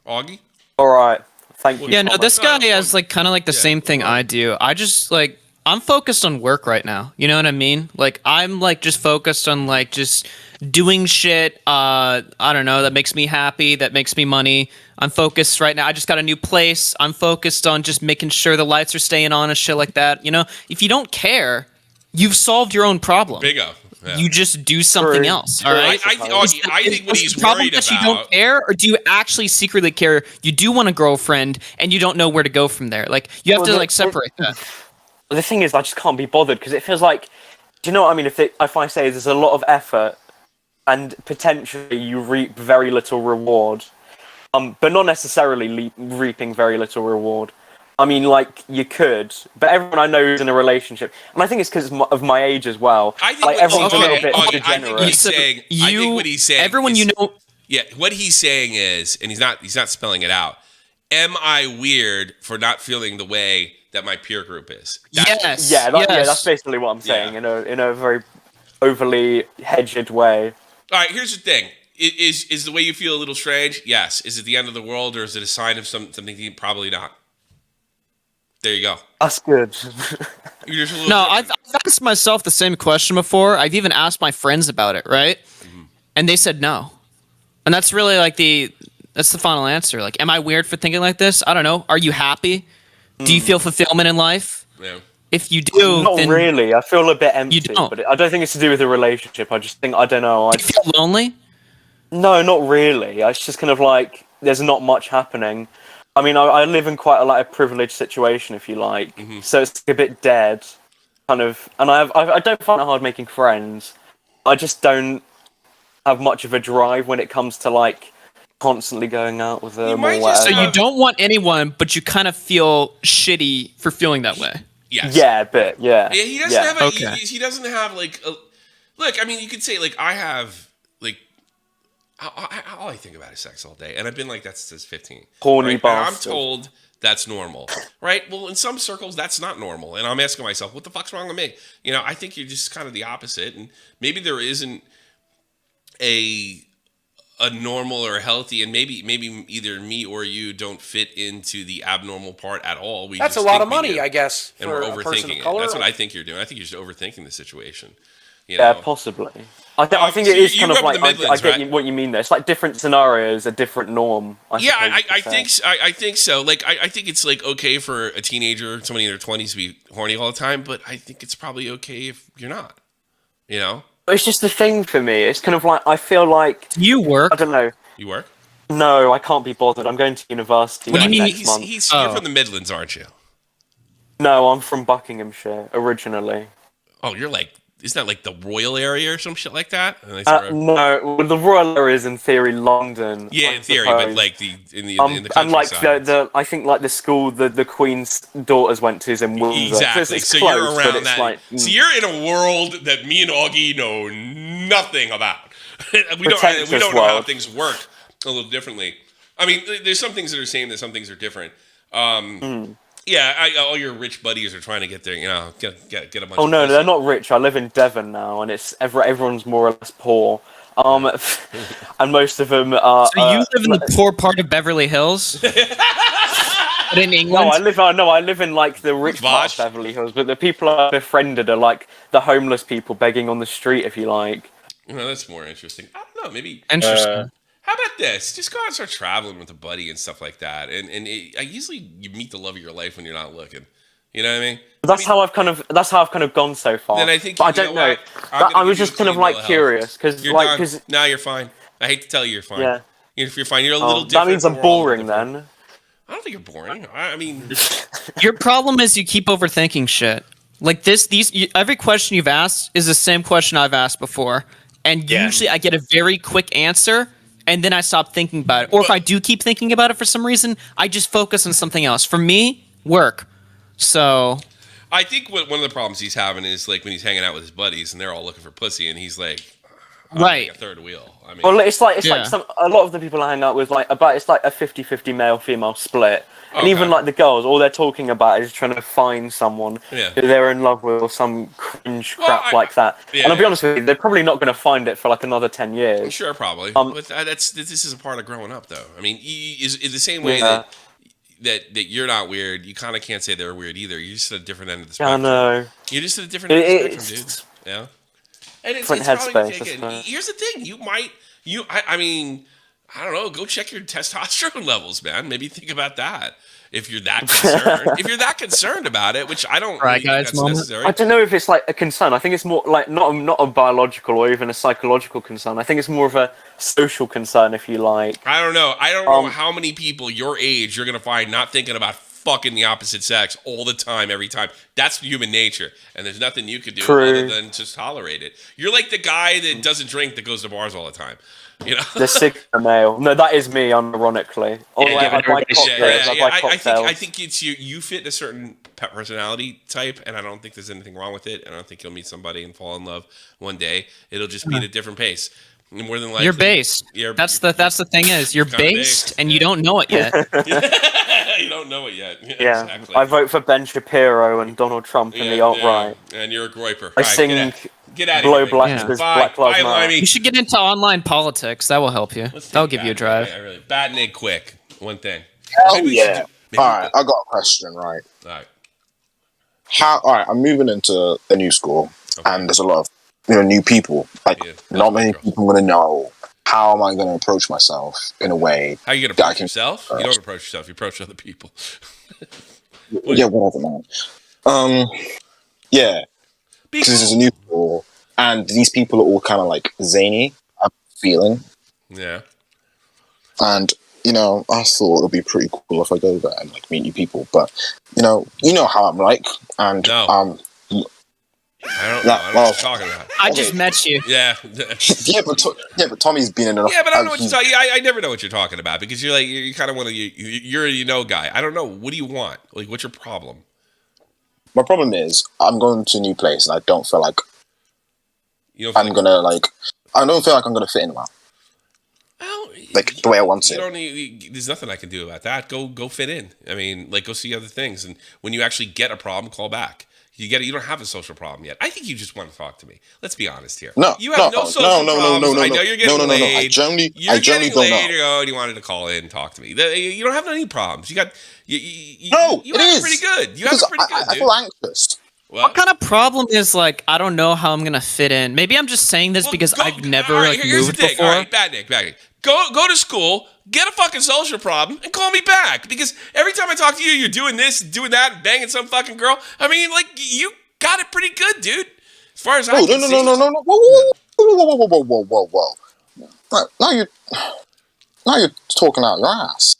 Augie? All right. Thank you. Yeah, no, this guy has like kind of like the same thing I do. I just like I'm focused on work right now. You know what I mean? Like I'm like just focused on like just doing shit. I don't know, that makes me happy, that makes me money. I'm focused right now. I just got a new place. I'm focused on just making sure the lights are staying on and shit like that. You know, if you don't care, you've solved your own problem. Bingo. Yeah. You just do something else. All right. I think what he's problem worried that about. You don't care, or do you actually secretly care? You do want a girlfriend, and you don't know where to go from there. Like you have to like separate that. The thing is, I just can't be bothered because it feels like Do you know what I mean? If I say there's a lot of effort and potentially you reap very little reward, but not necessarily reaping very little reward. I mean, like, you could, but everyone I know is in a relationship, and I think it's because of my age as well. I think like, everyone's a little bit I degenerate. think what he's saying. I think what he's saying. Everyone is, you know. Yeah, what he's saying is, and he's not spelling it out. Am I weird for not feeling the way that my peer group is? Yes. Yeah, that's basically what I'm saying in a very overly hedged way. All right, here's the thing. Is the way you feel a little strange? Yes. Is it the end of the world, or is it a sign of something? Probably not. There you go. That's good. You're just a little No, I've asked myself the same question before. I've even asked my friends about it, right? And they said no. And that's really like that's the final answer. Like, am I weird for thinking like this? I don't know. Are you happy? Do you feel fulfillment in life? Yeah. If you do, not then really. I feel a bit empty. You don't. But I don't think it's to do with the relationship. I just think I don't know. Do you feel lonely? No, not really. It's just kind of like there's not much happening. I mean, I live in quite a privileged situation, if you like. So it's a bit dead, kind of. And I don't find it hard making friends. I just don't have much of a drive when it comes to like constantly going out with them. Or whatever. So you don't want anyone, but you kind of feel shitty for feeling that way. Yes. Yeah, a bit. Yeah. Yeah, he doesn't have. Okay. He doesn't have like. Look, I mean, you could say like I have like. All I think about is sex all day, and I've been like that since 15. Horny right? bastard. And I'm told that's normal, right? Well, in some circles, that's not normal, and I'm asking myself, what the fuck's wrong with me? You know, I think you're just kind of the opposite, and maybe there isn't a normal or healthy, and maybe either me or you don't fit into the abnormal part at all. That's a lot of money, I guess, and for we're a person overthinking of color. it. That's what I think you're doing. I think you're just overthinking the situation. You Yeah, know? possibly. I think it so is you kind grew of up in like the Midlands, I get right? what you mean there. It's like different scenarios, a different norm. I think so. Like, I think it's like okay for a teenager, somebody in their 20s, to be horny all the time, but I think it's probably okay if you're not. You know? But it's just the thing for me. It's kind of like I feel like you work. I don't know. You work? No, I can't be bothered. I'm going to university. What do you mean? next month. You're from the Midlands, aren't you? No, I'm from Buckinghamshire originally. Oh, you're like, isn't that like the Royal area or some shit like that? No, well, the Royal area is in theory London. Yeah, in theory, but like in the and like the I think like the school the Queen's daughters went to is in Windsor. Exactly. It's so close, you're but around it's that. like, So you're in a world that me and Augie know nothing about. we don't know how world. things work a little differently. I mean, there's some things that are the same, there's some things that are different. Yeah, all your rich buddies are trying to get there, you know, get a bunch Oh of no, pussy. they're not rich. I live in Devon now, and it's everyone's more or less poor. And most of them are. So you live in the poor part of Beverly Hills? But in England? No, I live in like the rich part of Beverly Hills, but the people I've befriended are like the homeless people begging on the street, if you like. Well, that's more interesting. I don't know, maybe. Interesting. How about this? Just go out and start traveling with a buddy and stuff like that. And usually you meet the love of your life when you're not looking. You know what I mean? That's how I've kind of gone so far. Then I think but I don't know. I was just kind of like curious because now you're fine. I hate to tell you, you're fine. Yeah. If you're fine, you're a little different. That means I'm boring then. I don't think you're boring. I mean, Your problem is you keep overthinking shit. Like every question you've asked is the same question I've asked before, and usually I get a very quick answer, and then I stop thinking about it. Or if I do keep thinking about it for some reason, I just focus on something else. For me, work. So I think one of the problems he's having is like when he's hanging out with his buddies and they're all looking for pussy, and he's like, right, a third wheel. I mean, well, it's like a lot of the people I hang out with it's like a 50-50 male-female split. And even like the girls, all they're talking about is trying to find someone who they're in love with or some cringe crap like that. Yeah, and I'll be honest with you, they're probably not going to find it for like another 10 years. Sure, probably. But this is a part of growing up, though. I mean, is the same way that you're not weird. You kind of can't say they're weird either. You're just at a different end of the spectrum. I know. You're just at a different end of the spectrum, dude. Yeah. And it's different probably headspace. here's the thing: I mean, I don't know. Go check your testosterone levels, man. Maybe think about that. If you're that concerned, if you're that concerned about it, which I don't really think that's necessary. I don't know if it's like a concern. I think it's more like not a biological or even a psychological concern. I think it's more of a social concern, if you like. I don't know. I don't know how many people your age you're gonna find not thinking about fucking the opposite sex all the time, every time. That's human nature, and there's nothing you could do True. other than just tolerate it. You're like the guy that doesn't drink that goes to bars all the time. You know, The Sigma male. No, that is me, unironically. Although I like cocktails. I think it's you fit in a certain personality type, and I don't think there's anything wrong with it. And I don't think you'll meet somebody and fall in love one day. It'll just be at a different pace. More than likely, you're based. That's the thing is you're based and you don't know it yet. You don't know it yet. Yeah, exactly. I vote for Ben Shapiro and Donald Trump in the alt-right. And you're a groiper. I sing get out of Blow here. Black because Black Lives Matter. You should get into online politics. That will help you. That'll give you a drive. Yeah, really. Batnik quick. One thing. Hell yeah. Alright, I got a question, right? Alright. Alright, I'm moving into a new school, and there's a lot of new people. Like, not many people are going to know. How am I going to approach myself in a way? How are you going to approach yourself? You don't approach yourself. You approach other people. Yeah, whatever, man. Yeah. Because this is a new school, and these people are all kind of like zany, I'm feeling. Yeah. And, I thought it would be pretty cool if I go there and like meet new people. But, you know how I'm like. And, I don't know what you're talking about. I just met you. Yeah. but Tommy's been in enough. Yeah, but I don't know what you're talking. I never know what you're talking about because you're like you kind of want to. You're a guy. I don't know. What do you want? Like, what's your problem? My problem is I'm going to a new place and I don't feel like I don't feel like I'm gonna fit in well. Like the way I want to. There's nothing I can do about that. Go fit in. I mean, like go see other things, and when you actually get a problem, call back. You don't have a social problem yet. I think you just want to talk to me. Let's be honest here. You have no social problems. I know you're getting laid. I generally don't know. And you wanted to call in and talk to me. You don't have any problems. You have it is pretty good. You have it pretty good, I feel anxious. What kind of problem is like I don't know how I'm gonna fit in? Maybe I'm just saying this because I've never moved before. All right, bad Nick. Go to school, get a fucking social problem, and call me back. Because every time I talk to you, you're doing this, doing that, banging some fucking girl. I mean, like you got it pretty good, dude. As far as I can see. No. Whoa. Now you're talking out your ass.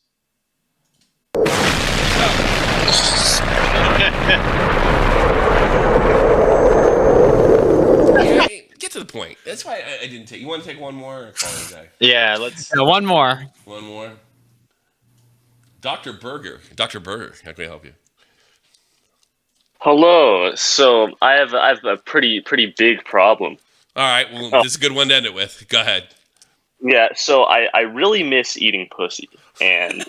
Get to the point. That's why I didn't take. You want to take one more or call it a day? Yeah, let's. One more. One more. Dr. Berger, how can I help you? Hello. So I have a pretty big problem. All right. Well, this is a good one to end it with. Go ahead. Yeah. So I really miss eating pussy and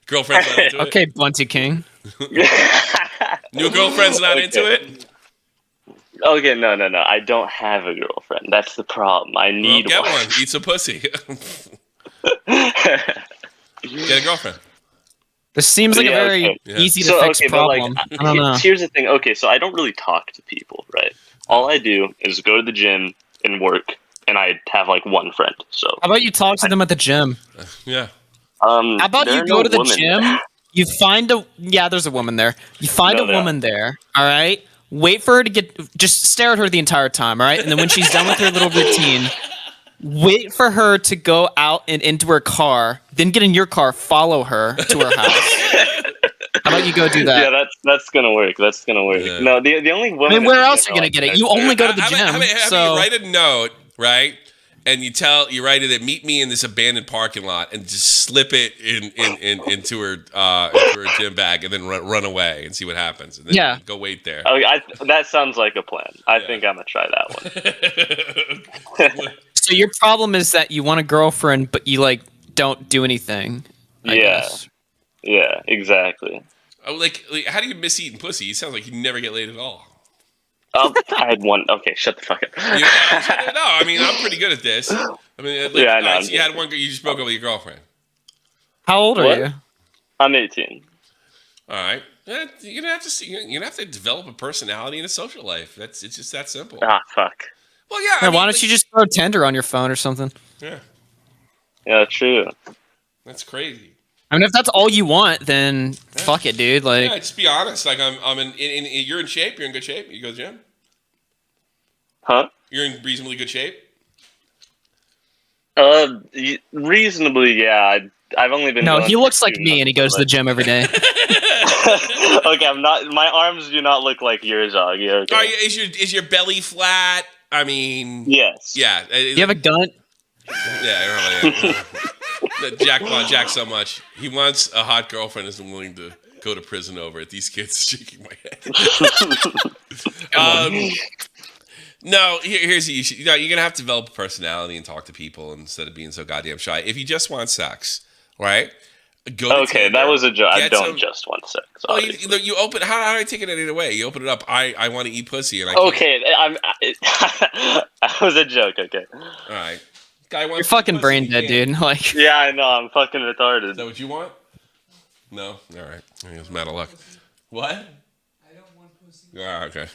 girlfriend's not into it. Okay, Bunty King. New girlfriend's not into it. Okay, no. I don't have a girlfriend. That's the problem. I need get one. Eat some pussy. Get a girlfriend. This seems like a very easy to fix problem. But, I don't know. Here's the thing. Okay, so I don't really talk to people, right? All I do is go to the gym and work, and I have like one friend. So how about you talk to them at the gym? Yeah. How about you go to the gym? You find there's a woman there. You find a woman there. All right. Wait for her to just stare at her the entire time, all right? And then when she's done with her little routine, wait for her to go out and into her car, then get in your car, follow her to her house. How about you go do that? Yeah, that's gonna work. That's gonna work. Yeah. No, the only woman. I mean, where else are you gonna get it? You only go to the gym. So you write a note, right? And you write it at meet me in this abandoned parking lot, and just slip it into her gym bag, and then run away and see what happens. And then go wait there. Oh, that sounds like a plan. I think I'm gonna try that one. So your problem is that you want a girlfriend, but you like don't do anything. I guess. Yeah, exactly. Oh, like how do you miss eating pussy? You sound like you never get laid at all. I had one. Okay, shut the fuck up. No, I mean I'm pretty good at this. I mean, I know. You had one. You just broke up with your girlfriend. How old are you? I'm 18. All right. Yeah, you're gonna have to develop a personality and a social life. It's just that simple. Ah, fuck. Well, yeah. Why don't you just throw Tinder on your phone or something? Yeah. Yeah, true. That's crazy. I mean, if that's all you want, then fuck it, dude. Like, yeah, just be honest. Like, you're in shape. You're in good shape. You go to the gym. Huh? You're in reasonably good shape. Reasonably, yeah. I've only been. No, he looks like me, and he goes to the gym every day. Okay, I'm not. My arms do not look like yours, Augie. Okay. Is your belly flat? I mean, yes. Yeah. You have a gun? Yeah, I don't know. Jack so much. He wants a hot girlfriend, isn't willing to go to prison over it. These kids shaking my head. No, here's the issue. You're gonna have to develop a personality and talk to people instead of being so goddamn shy. If you just want sex, right? Okay, that was a joke. I don't just want sex. Well, you open. How do I take it any other way? You open it up. I want to eat pussy, and I. Okay, that was a joke. Okay. All right. Guy wants You're fucking brain dead, dude. Like. Yeah, I know. I'm fucking retarded. Is that what you want? No. All right. I was mad of luck. What? Okay.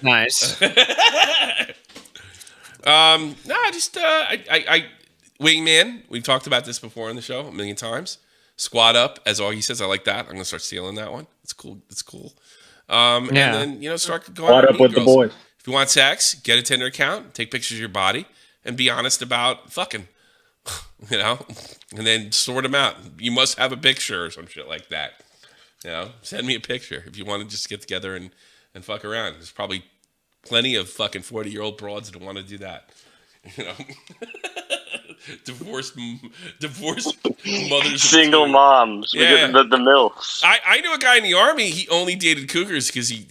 Nice. I wingman. We've talked about this before on the show a million times. Squat up, as Augie says. I like that. I'm gonna start stealing that one. It's cool. And then start going. Squat up with the boys. If you want sex, get a Tinder account. Take pictures of your body and be honest about fucking. And then sort them out. You must have a picture or some shit like that. Send me a picture if you want to just get together and fuck around. There's probably plenty of fucking 40-year-old broads that want to do that. Divorced mothers. Single moms. Yeah. The MILFs. I knew a guy in the Army. He only dated cougars because he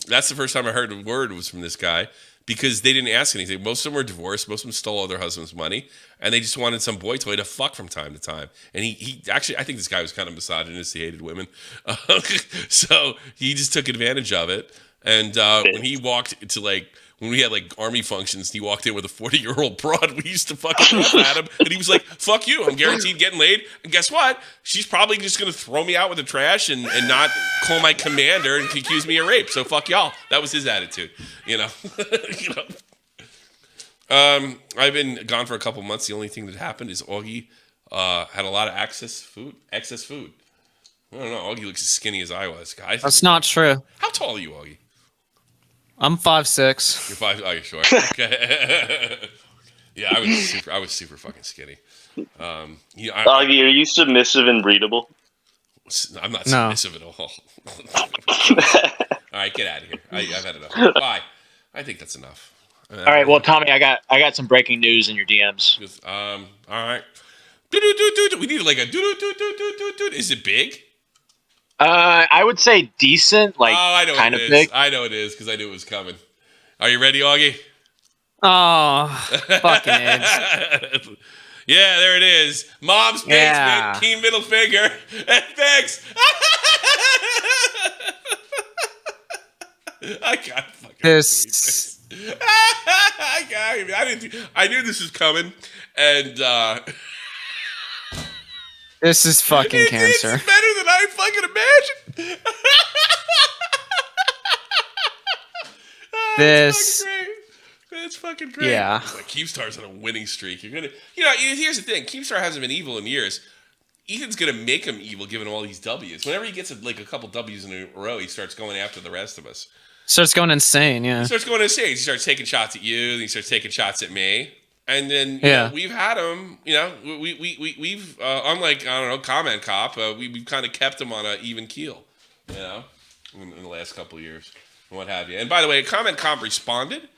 that's the first time I heard a word was from this guy. Because they didn't ask anything. Most of them were divorced. Most of them stole all their husband's money. And they just wanted some boy toy to fuck from time to time. And he actually, I think this guy was kind of misogynist. He hated women. So he just took advantage of it. And when he walked to when we had Army functions, he walked in with a 40-year-old broad. We used to fucking laugh at him. And he was like, fuck you. I'm guaranteed getting laid. And guess what? She's probably just going to throw me out with the trash and not call my commander and accuse me of rape. So fuck y'all. That was his attitude. I've been gone for a couple months. The only thing that happened is Augie had a lot of excess food. I don't know. Augie looks as skinny as I was. Guys, That's not true. How tall are you, Augie? I'm 5'6". You're 5. Oh, you're short. Okay. Yeah, I was super fucking skinny. Augie, are you submissive and breedable? I'm not submissive at all. All right, get out of here. I've had enough. Bye. I think that's enough. All right, well, Tommy, I got some breaking news in your DMs. All right. We need like a do. Is it big? I would say decent, I know kind of it is. big. I know it is because I knew it was coming. Are you ready, Augie? Oh, fucking AIDS. Yeah, there it is. Mom's basement, Keem middle finger, and thanks. I got fucking this. I knew this was coming, and this is fucking cancer. It's better than I fucking imagined. It's fucking great. Yeah. Keemstar's on a winning streak. You're gonna, here's the thing. Keemstar hasn't been evil in years. Ethan's gonna make him evil, given all these W's. Whenever he gets a couple W's in a row, he starts going after the rest of us. Starts going insane. Yeah. He starts going insane. He starts taking shots at you. Then he starts taking shots at me. And then we've had him. We've unlike Comment Cop, we've kind of kept him on an even keel. In the last couple of years and what have you. And by the way, Comment Cop responded.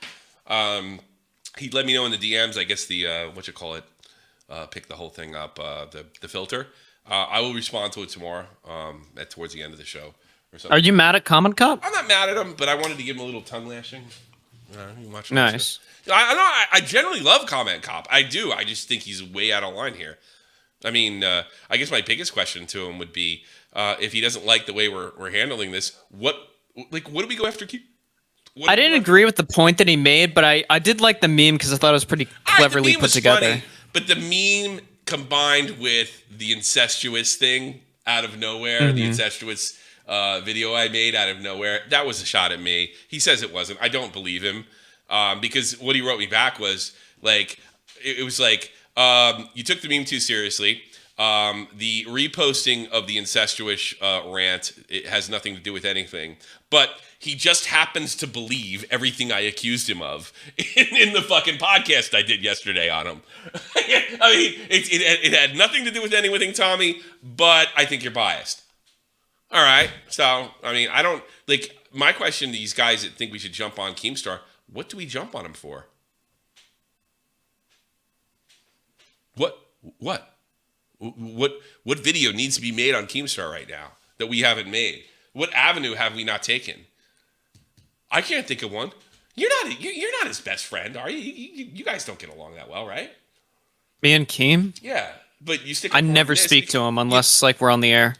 He let me know in the DMs. I guess the pick the whole thing up. The filter. I will respond to it tomorrow. Towards the end of the show. Or something. Are you mad at Common Cop? I'm not mad at him, but I wanted to give him a little tongue lashing. Nice. I generally love Comment Cop. I do. I just think he's way out of line here. I mean, I guess my biggest question to him would be, if he doesn't like the way we're handling this, what do we go after? I didn't agree with the point that he made, but I did like the meme because I thought it was pretty cleverly put together. Funny, but the meme combined with the incestuous thing out of nowhere, the incestuous video I made out of nowhere, that was a shot at me. He says it wasn't. I don't believe him because what he wrote me back was it was like, you took the meme too seriously. The reposting of the incestuous rant, it has nothing to do with anything. But he just happens to believe everything I accused him of in the fucking podcast I did yesterday on him. I mean, it had nothing to do with anything, Tommy, but I think you're biased. All right. So, I mean, I don't like my question to these guys that think we should jump on Keemstar. What do we jump on him for? What video needs to be made on Keemstar right now that we haven't made? What avenue have we not taken? I can't think of one. You're not his best friend, are you? You guys don't get along that well, right? Me and Keem? Yeah, but you stick. I never speak to him unless like we're on the air.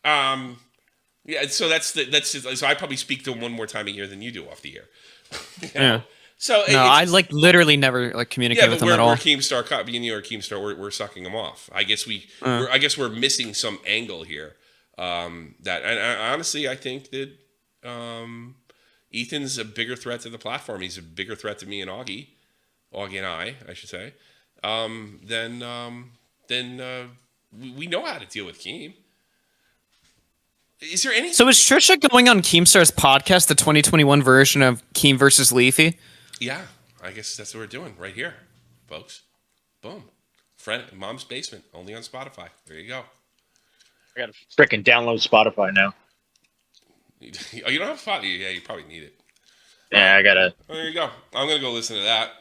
Yeah, so so I probably speak to him one more time a year than you do off the air. Yeah. So no, I like literally never like communicate with him at all. We're Keemstar, being you or Keemstar, we're sucking him off. I guess we're missing some angle here. Honestly, I think that Ethan's a bigger threat to the platform. He's a bigger threat to me and Augie and I should say. Then we know how to deal with Keem. Is there any? So is Trisha going on Keemstar's podcast, the 2021 version of Keem versus Leafy? Yeah, I guess that's what we're doing right here, folks. Boom. Mom's Basement, only on Spotify. There you go. I gotta freaking download Spotify now. Oh, you don't have Spotify? Yeah, you probably need it. Yeah, I gotta. There you go. I'm gonna go listen to that.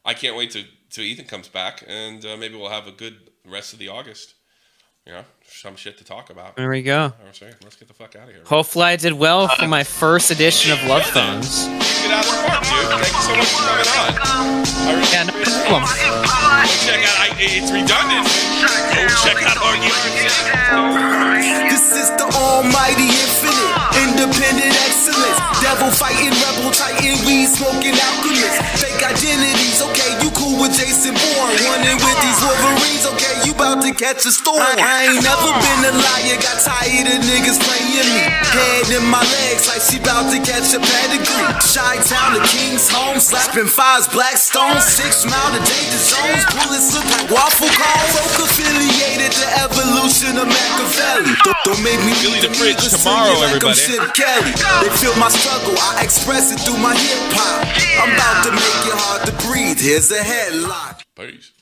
I can't wait till Ethan comes back, and maybe we'll have a good rest of the August. You know, some shit to talk about. There we go. Let's get the fuck out of here. Hopefully I did well for my first edition of Love Phones. Get out of the park, dude. Thank you so much for coming on. Yeah, no problem. Check out, it's redundant. Go check out AugieRFC. This is the almighty infinite, independent excellence. Devil fighting, rebel titan, weed smoking alchemist. Fake identities, okay, you cool with Jason Bourne. Running with these Wolverines, okay, you about to catch a storm. I ain't never been a liar, got tired of niggas playing me. Head in my legs like she bout to catch a pedigree. Chi-town to King's home, slapping fives, black stones, 6 mile to danger zones. Bullets look like waffle cones. Folk affiliated to evolution of Machiavelli. Don't make me Billy the Fridge tomorrow, everybody. Kelly. They feel my struggle, I express it through my hip hop. I'm about to make it hard to breathe. Here's a headlock. Peace.